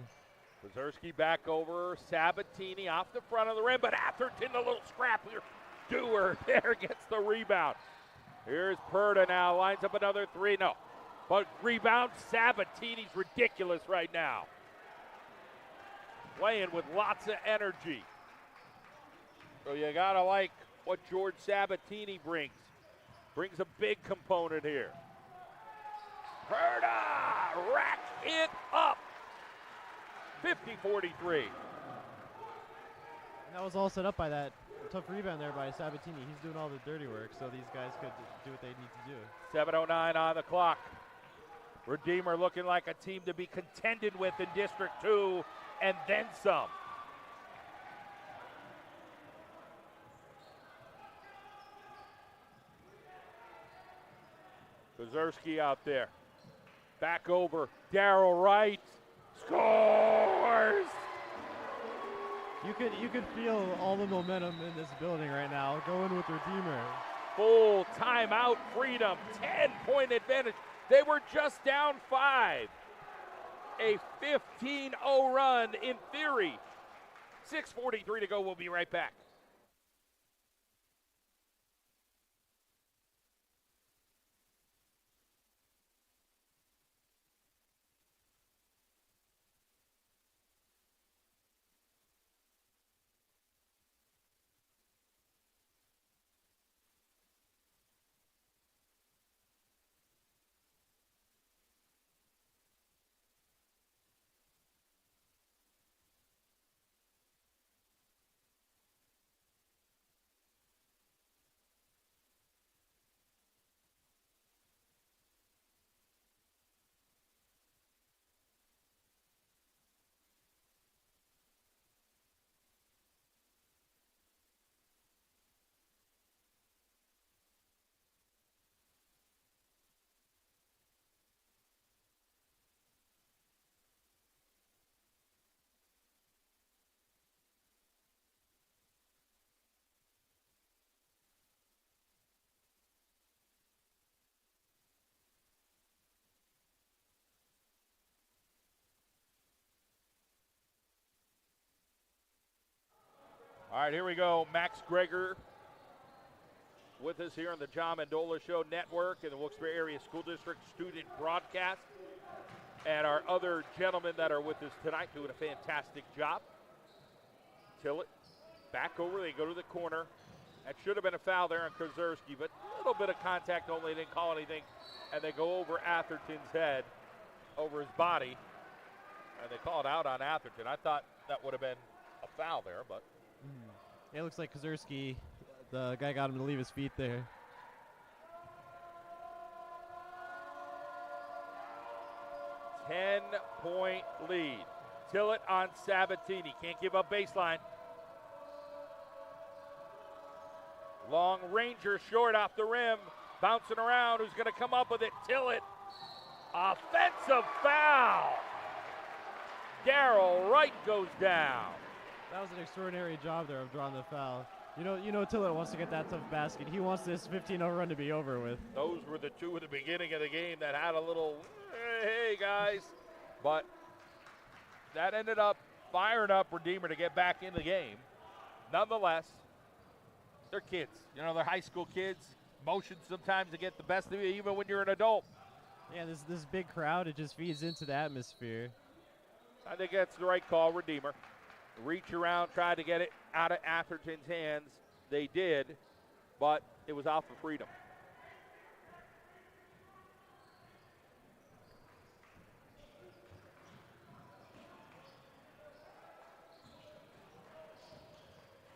Kozerski back over. Sabatini off the front of the rim, but Atherton, a little scrappier doer there, gets the rebound. Here's Perda now, lines up another three. No, but rebound. Sabatini's ridiculous right now. Playing with lots of energy. So you gotta like what George Sabatini brings. Brings a big component here. Perda racks it up. 50-43. And that was all set up by that tough rebound there by Sabatini. He's doing all the dirty work, so these guys could do what they need to do. 7:09 on the clock. Redeemer looking like a team to be contended with in District 2 and then some. Kozerski out there. Back over. Darrell Wright scores! You could feel all the momentum in this building right now. Going with Redeemer. Full timeout freedom. 10-point advantage. They were just down 5. A 15-0 run in theory. 6:43 to go. We'll be right back. All right, here we go. Max Greger with us here on the John Mendola Show Network and the Wilkes-Barre Area School District Student Broadcast. And our other gentlemen that are with us tonight doing a fantastic job. Tillett back over. They go to the corner. That should have been a foul there on Kozerski, but a little bit of contact only. Didn't call anything. And they go over Atherton's head, over his body. And they call it out on Atherton. I thought that would have been a foul there, but. It looks like Kozerski, the guy got him to leave his feet there. Ten-point lead. Tillett on Sabatini. Can't give up baseline. Long Ranger short off the rim. Bouncing around. Who's going to come up with it? Tillett. Offensive foul. Darrell Wright goes down. That was an extraordinary job there of drawing the foul. You know Tillett wants to get that tough basket. He wants this 15-0 run to be over with. Those were the two at the beginning of the game that had a little, hey, guys. But that ended up firing up Redeemer to get back in the game. Nonetheless, they're kids. You know, they're high school kids. Emotions sometimes to get the best of you, even when you're an adult. Yeah, this big crowd, it just feeds into the atmosphere. I think that's the right call, Redeemer. Reach around, tried to get it out of Atherton's hands. They did, but it was off of freedom.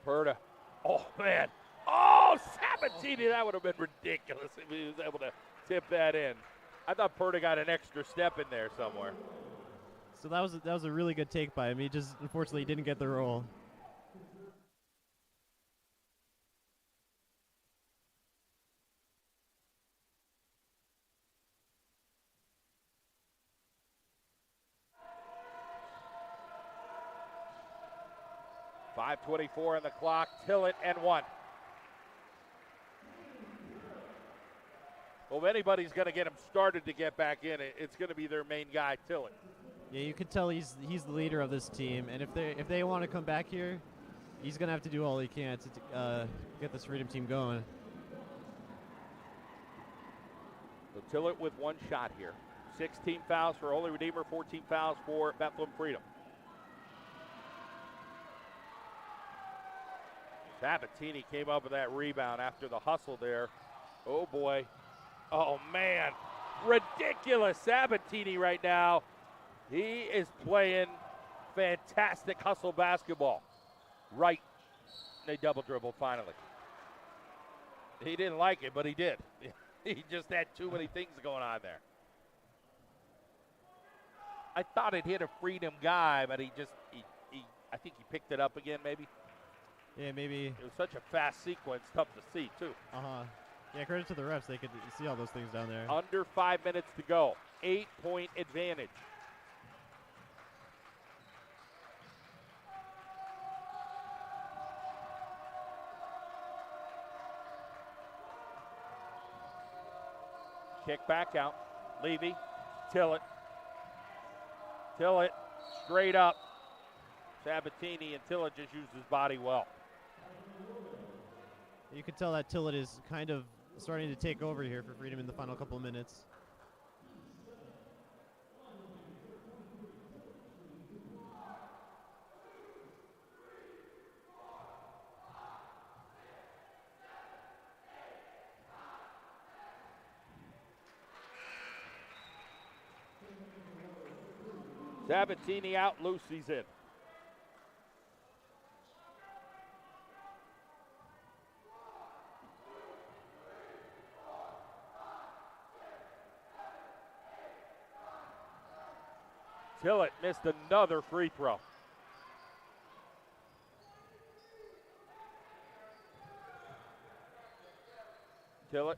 Perda. Oh, man. Oh, Sabatini. That would have been ridiculous if he was able to tip that in. I thought Perda got an extra step in there somewhere. So that was a really good take by him. He just unfortunately didn't get the roll. 5:24 on the clock. Tillett and 1. Well, if anybody's going to get him started to get back in, it's going to be their main guy, Tillett. Yeah, you can tell he's the leader of this team, and if they want to come back here, he's gonna have to do all he can to get this Freedom team going. So Tillett with 1 shot here. 16 fouls for Holy Redeemer, 14 fouls for Bethlehem Freedom. Sabatini came up with that rebound after the hustle there. Oh boy. Oh man. Ridiculous Sabatini right now. He is playing fantastic hustle basketball. Right. They double dribbled finally. He didn't like it, but he did. He just had too many things going on there. I thought it hit a Freedom guy, but he I think he picked it up again maybe. Yeah, maybe. It was such a fast sequence, tough to see too. Uh-huh. Yeah, credit to the refs. They could see all those things down there. Under 5 minutes to go. 8-point advantage. Kick back out. Levy. Tillett. Tillett straight up. Sabatini and Tillett just used his body well. You can tell that Tillett is kind of starting to take over here for Freedom in the final couple of minutes. Sabatini out, Lucy's in. Tillett missed another free throw. Tillett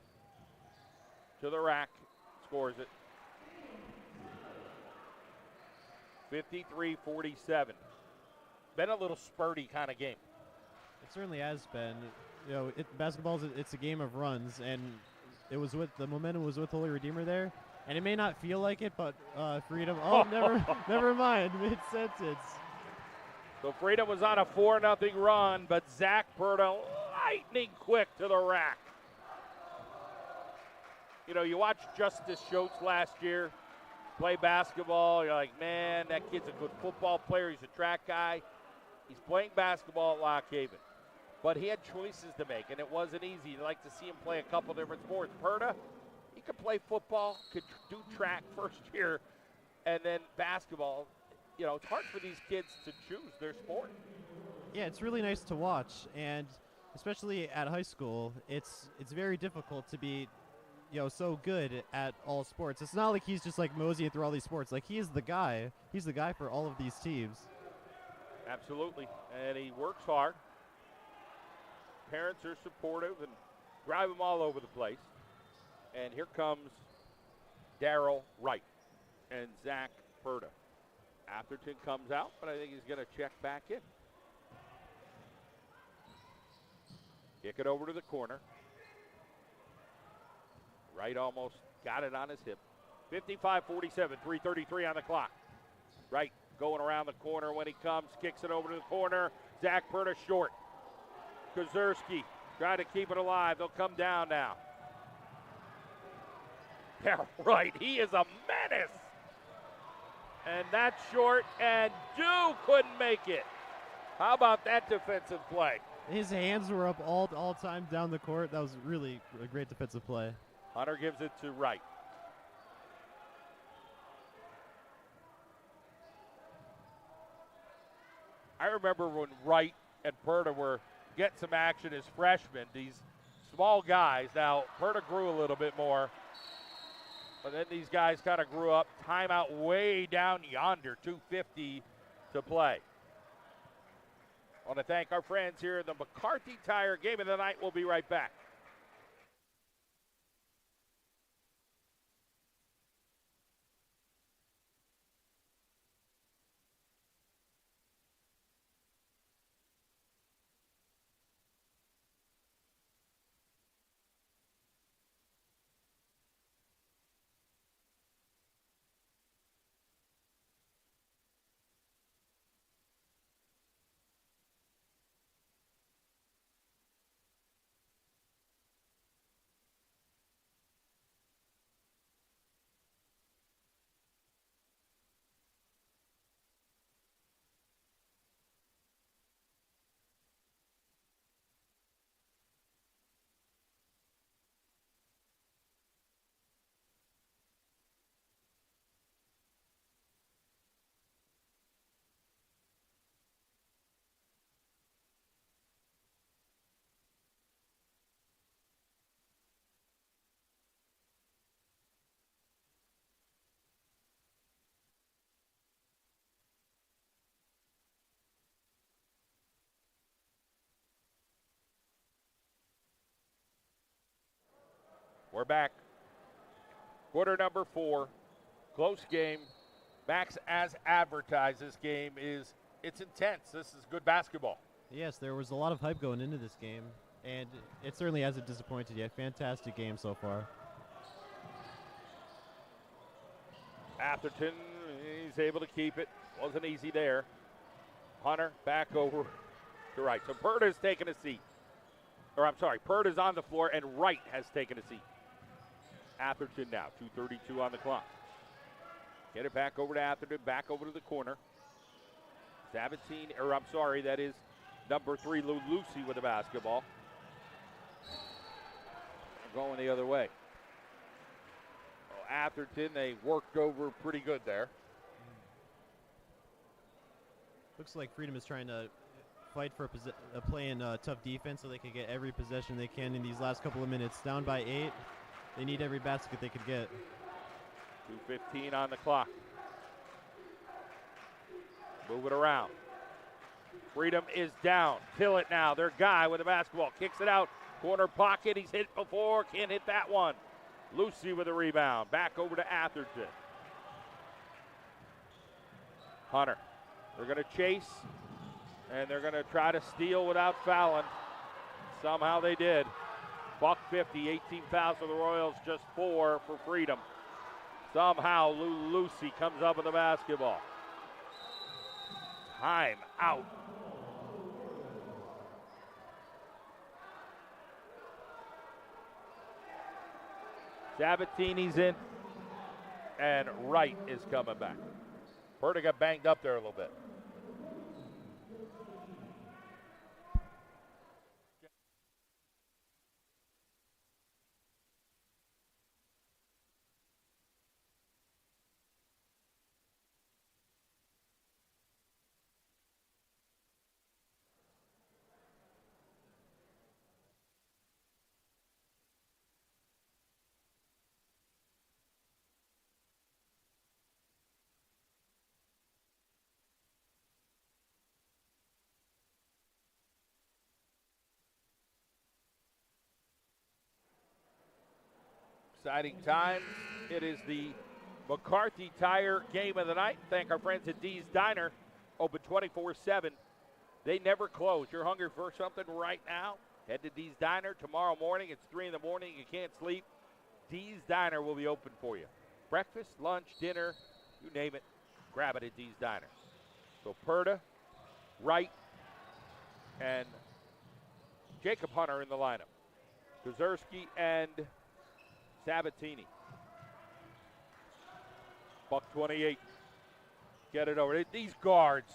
to the rack, scores it. 53-47. Been a little spurty kind of game. It certainly has been. You know, it's a game of runs, and the momentum was with Holy Redeemer there. And it may not feel like it, but Freedom. Oh, never mind. Mid-sentence. So Freedom was on a 4-0 run, but Zach Berta lightning quick to the rack. You know, you watched Justice Schultz last year play basketball. You're like, man, that kid's a good football player. He's a track guy. He's playing basketball at Lock Haven. But he had choices to make, and it wasn't easy. You'd like to see him play a couple different sports. Berta, he could play football, could do track first year, and then basketball. You know, it's hard for these kids to choose their sport. Yeah, it's really nice to watch, and especially at high school, it's very difficult to be, you know, so good at all sports. It's not like he's just like moseying through all these sports. Like, he is the guy. He's the guy for all of these teams. Absolutely, and he works hard. Parents are supportive and drive him all over the place. And here comes Darryl Wright and Zach Berta. Atherton comes out, but I think he's going to check back in. Kick it over to the corner. Wright almost got it on his hip. 55-47, 3:33 on the clock. Wright going around the corner when he comes, kicks it over to the corner. Zach Berta short. Kozerski trying to keep it alive. They'll come down now. Darryl Wright, he is a menace. And that's short, and Dew couldn't make it. How about that defensive play? His hands were up all time down the court. That was really a great defensive play. Hunter gives it to Wright. I remember when Wright and Berta were getting some action as freshmen. These small guys. Now, Berta grew a little bit more. But then these guys kind of grew up. Timeout way down yonder, 2:50 to play. I want to thank our friends here at the McCarthy Tire Game of the Night. We'll be right back. We're back. Quarter number 4. Close game. Max, as advertised, this game it's intense. This is good basketball. Yes, there was a lot of hype going into this game, and it certainly hasn't disappointed yet. Fantastic game so far. Atherton, he's able to keep it. Wasn't easy there. Hunter back over to right. So Purda's taking a seat. Or I'm sorry, Purda's on the floor, and Wright has taken a seat. Atherton now, 2:32 on the clock. Get it back over to Atherton, back over to the corner. Sabatini, or I'm sorry, that is number 3, Lucy with the basketball. They're going the other way. Oh, Atherton, they worked over pretty good there. Looks like Freedom is trying to fight for a play in tough defense so they can get every possession they can in these last couple of minutes. Down by 8. They need every basket they could get. 2:15 on the clock. Move it around. Freedom is down. Tillett now, their guy with the basketball. Kicks it out. Corner pocket. He's hit before. Can't hit that one. Lucy with a rebound. Back over to Atherton. Hunter. They're going to chase. And they're going to try to steal without fouling. Somehow they did. Buck 50. 18 fouls for the Royals. Just 4 for Freedom. Somehow Lucy comes up with the basketball. Time out. Sabatini's in, and Wright is coming back. Purda got banged up there a little bit. Exciting time. It is the McCarthy Tire game of the night. Thank our friends at Dee's Diner. Open 24/7. They never close. You're hungry for something right now? Head to Dee's Diner tomorrow morning. It's 3 in the morning. You can't sleep. Dee's Diner will be open for you. Breakfast, lunch, dinner, you name it. Grab it at Dee's Diner. So Purda, Wright, and Jacob Hunter in the lineup. Kozersky and Sabatini. Buck 28. Get it over. These guards,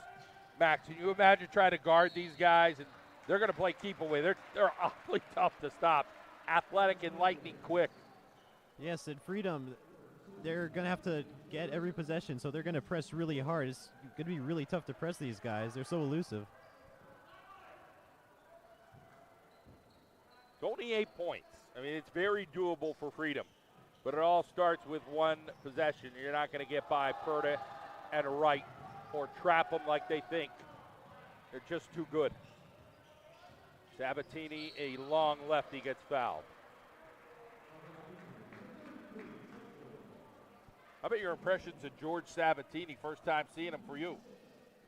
Max, can you imagine trying to guard these guys? And they're going to play keep away. They're awfully tough to stop. Athletic and lightning quick. Yes, at Freedom, they're going to have to get every possession, so they're going to press really hard. It's going to be really tough to press these guys. They're so elusive. It's only 8 points. I mean, it's very doable for Freedom. But it all starts with one possession. You're not going to get by Purda and Wright or trap them like they think. They're just too good. Sabatini, a long lefty, gets fouled. How about your impressions of George Sabatini? First time seeing him for you.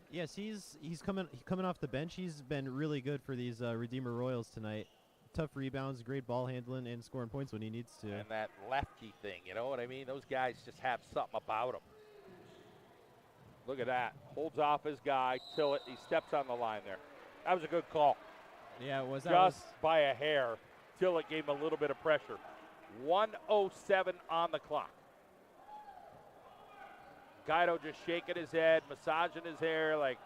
Yes, he's coming off the bench. He's been really good for these Redeemer Royals tonight. Tough rebounds, great ball handling, and scoring points when he needs to. And that lefty thing, you know what I mean? Those guys just have something about them. Look at that. Holds off his guy, Tillett. He steps on the line there. That was a good call. Yeah, it was. Just by a hair. Tillett gave him a little bit of pressure. 1:07 on the clock. Guido just shaking his head, massaging his hair like,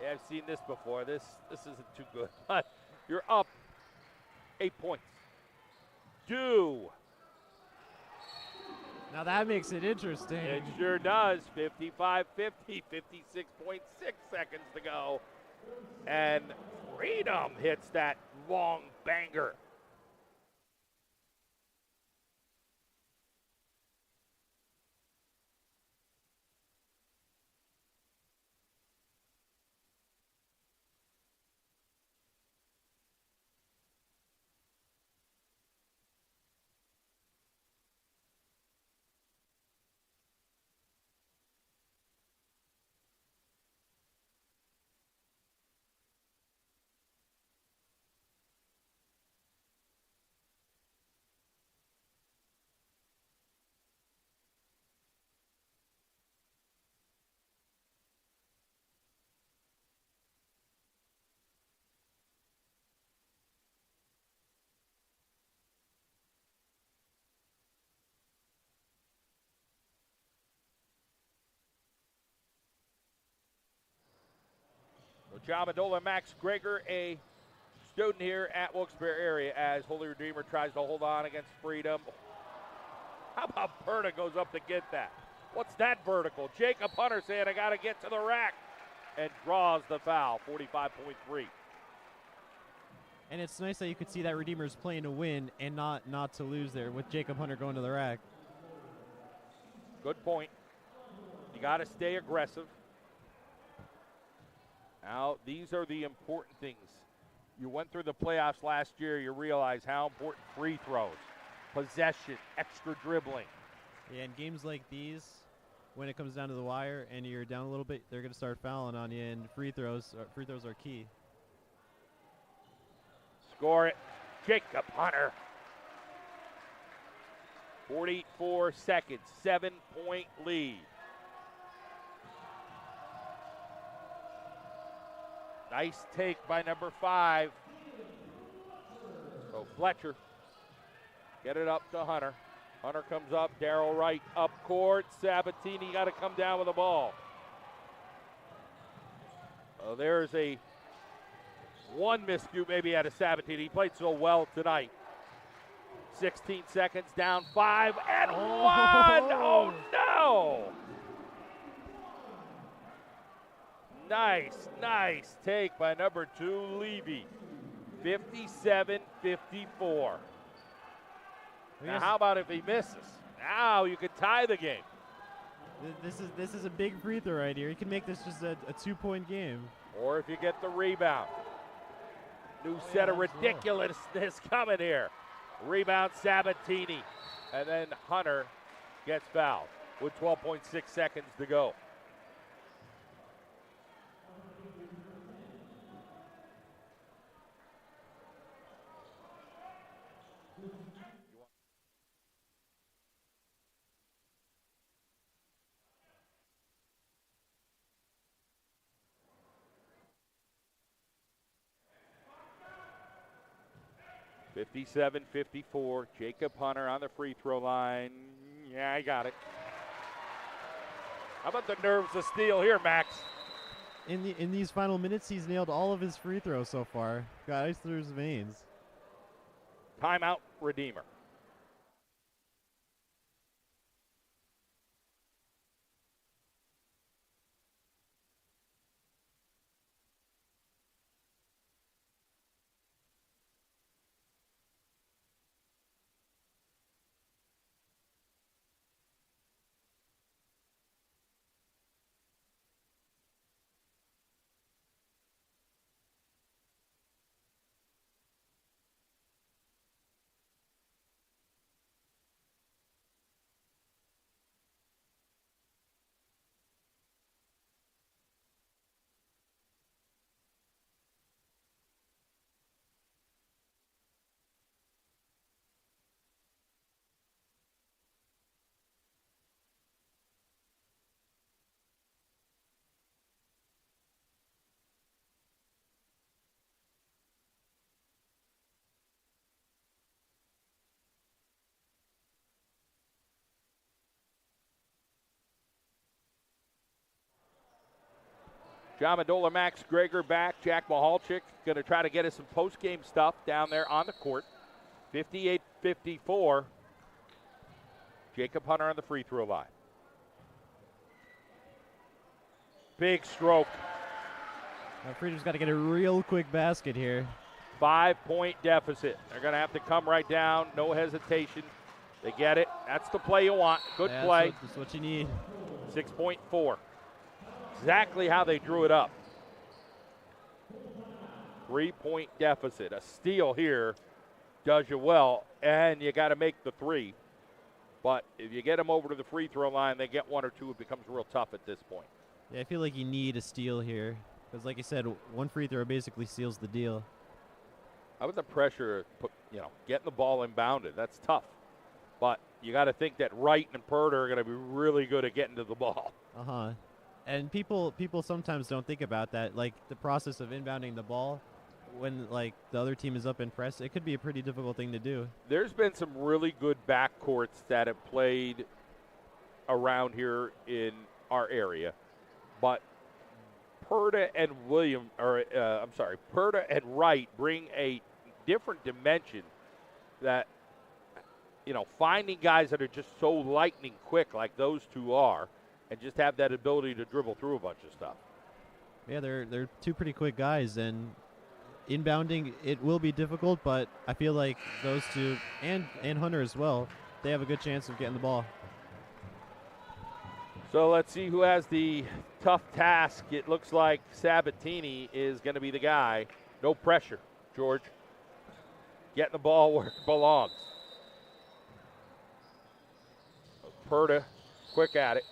yeah, I've seen this before. This isn't too good. But you're up 8 points. Now that makes it interesting. It sure does. 55-50, 56.6 seconds to go. And Freedom hits that long banger. John Madola, Max Greger, a student here at Wilkes-Barre area, as Holy Redeemer tries to hold on against Freedom. How about Berta goes up to get that? What's that vertical? Jacob Hunter saying, I got to get to the rack, and draws the foul, 45.3. And it's nice that you could see that Redeemer's playing to win and not to lose there with Jacob Hunter going to the rack. Good point. You got to stay aggressive. Now, these are the important things. You went through the playoffs last year. You realize how important free throws, possession, extra dribbling. Yeah, in games like these, when it comes down to the wire and you're down a little bit, they're going to start fouling on you, and free throws are key. Score it, Jacob Hunter. 44 seconds, 7-point lead. Nice take by number 5. So Fletcher, get it up to Hunter. Hunter comes up, Darrell Wright up court. Sabatini got to come down with the ball. There's a one miscue maybe out of Sabatini. He played so well tonight. 16 seconds, down 5 and 1. Oh no! Nice take by number 2, Levy. 57-54. Now, how about if he misses? Now you could tie the game. This is a big free throw right here. You can make this just a 2-point game. Or if you get the rebound. New set of ridiculousness coming here. Rebound Sabatini. And then Hunter gets fouled with 12.6 seconds to go. (57-54). Jacob Hunter on the free throw line. Yeah, I got it. How about the nerves of steel here, Max? In these final minutes, he's nailed all of his free throws so far. Got ice through his veins. Timeout, Redeemer. John Madola, Max Greger back. Jack Mahalchik going to try to get us some post-game stuff down there on the court. 58-54. Jacob Hunter on the free throw line. Big stroke. Now Freedom's got to get a real quick basket here. 5-point deficit. They're going to have to come right down. No hesitation. They get it. That's the play you want. Good play. That's what you need. 6.4. Exactly how they drew it up. 3-point deficit. A steal here does you well, and you got to make the three. But if you get them over to the free throw line, they get one or two, it becomes real tough at this point. Yeah, I feel like you need a steal here because, like you said, one free throw basically seals the deal. How about the pressure, getting the ball inbounded? That's tough. But you got to think that Wright and Purdy are going to be really good at getting to the ball. Uh-huh. And people sometimes don't think about that, like the process of inbounding the ball when like the other team is up in press. It could be a pretty difficult thing to do. There's been some really good backcourts that have played around here in our area, but Perda and Perda and Wright bring a different dimension that, finding guys that are just so lightning quick like those two are and just have that ability to dribble through a bunch of stuff. Yeah, they're two pretty quick guys, and inbounding, it will be difficult, but I feel like those two, and Hunter as well, they have a good chance of getting the ball. So let's see who has the tough task. It looks like Sabatini is going to be the guy. No pressure, George. Getting the ball where it belongs. Perda, quick at it.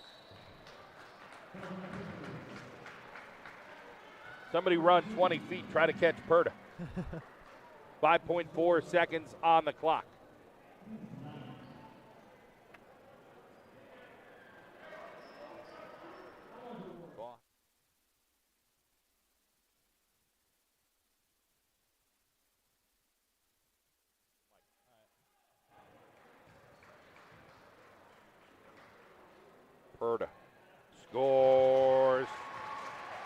Somebody run 20 feet, try to catch Perda. 5.4 seconds on the clock. Perda scores.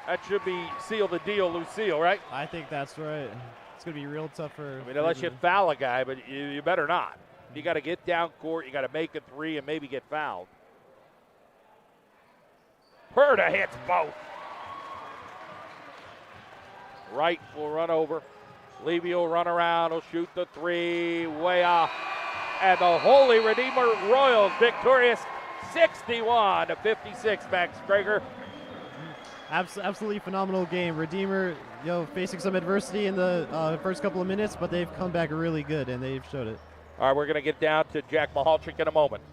That should be seal the deal, Lucille, right? I think that's right. It's going to be real tough for... unless you foul a guy, but you better not. You got to get down court, you got to make a three and maybe get fouled. Perda hits both. Wright will run over. Levy will run around, will shoot the three, way off. And the Holy Redeemer Royals victorious 61-56, Max Krager. Absolutely phenomenal game. Redeemer, facing some adversity in the first couple of minutes, but they've come back really good, and they've showed it. All right, we're going to get down to Jack Mahalchik in a moment.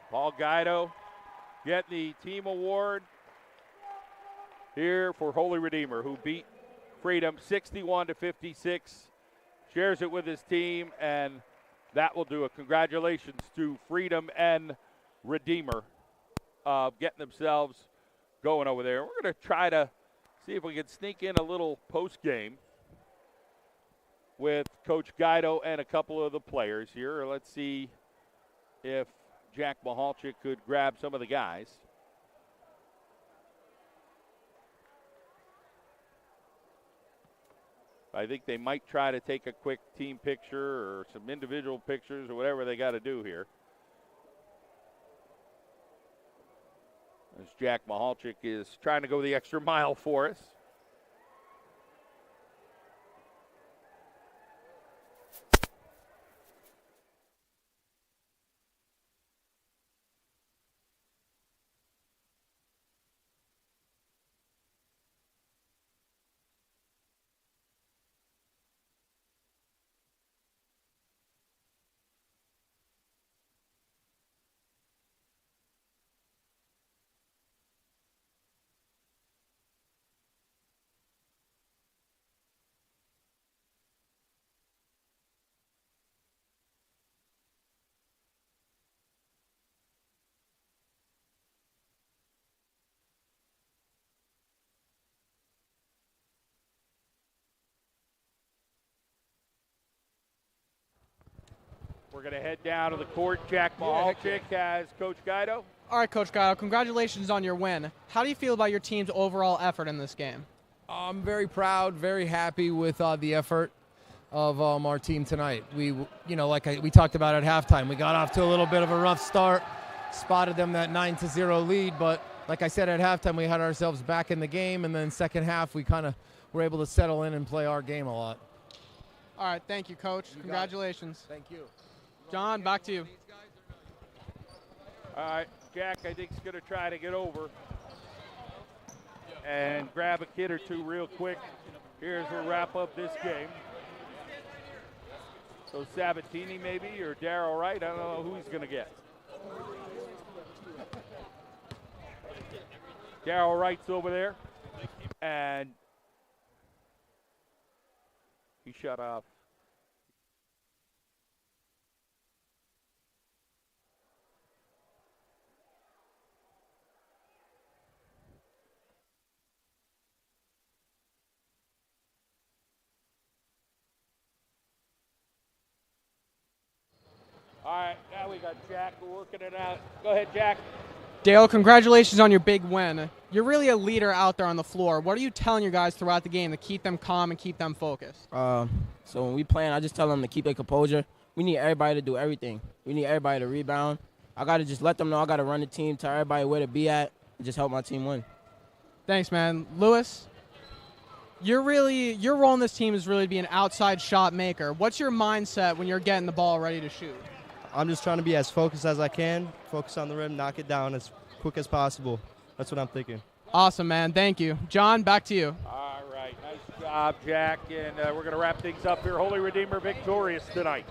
Paul Guido getting the team award here for Holy Redeemer, who beat Freedom 61-56. Shares it with his team, and that will do it. Congratulations to Freedom and Redeemer getting themselves going over there. We're going to try to see if we can sneak in a little post game with Coach Guido and a couple of the players here. Let's see if Jack Mahalchik could grab some of the guys. I think they might try to take a quick team picture or some individual pictures or whatever they got to do here. As Jack Mahalchik is trying to go the extra mile for us. We're going to head down to the court. Jack Mahalchik has Coach Guido. All right, Coach Guido, congratulations on your win. How do you feel about your team's overall effort in this game? I'm very proud, very happy with the effort of our team tonight. We talked about at halftime, we got off to a little bit of a rough start, spotted them that 9-0 lead, but like I said at halftime, we had ourselves back in the game, and then second half, we kind of were able to settle in and play our game a lot. All right, thank you, Coach. Congratulations. Thank you. John, back to you. All right, Jack, I think, is going to try to get over and grab a kid or two real quick. Here's we'll wrap up this game. So Sabatini maybe or Darryl Wright. I don't know who he's going to get. Darryl Wright's over there. And he shut off. All right, now we got Jack working it out. Go ahead, Jack. Dale, congratulations on your big win. You're really a leader out there on the floor. What are you telling your guys throughout the game to keep them calm and keep them focused? So when we playing, I just tell them to keep their composure. We need everybody to do everything. We need everybody to rebound. I got to just let them know I got to run the team, tell everybody where to be at, and just help my team win. Thanks, man. Lewis, your role in this team is really to be an outside shot maker. What's your mindset when you're getting the ball ready to shoot? I'm just trying to be as focused as I can, focus on the rim, knock it down as quick as possible. That's what I'm thinking. Awesome, man. Thank you. John, back to you. All right, nice job, Jack. And we're going to wrap things up here. Holy Redeemer victorious tonight.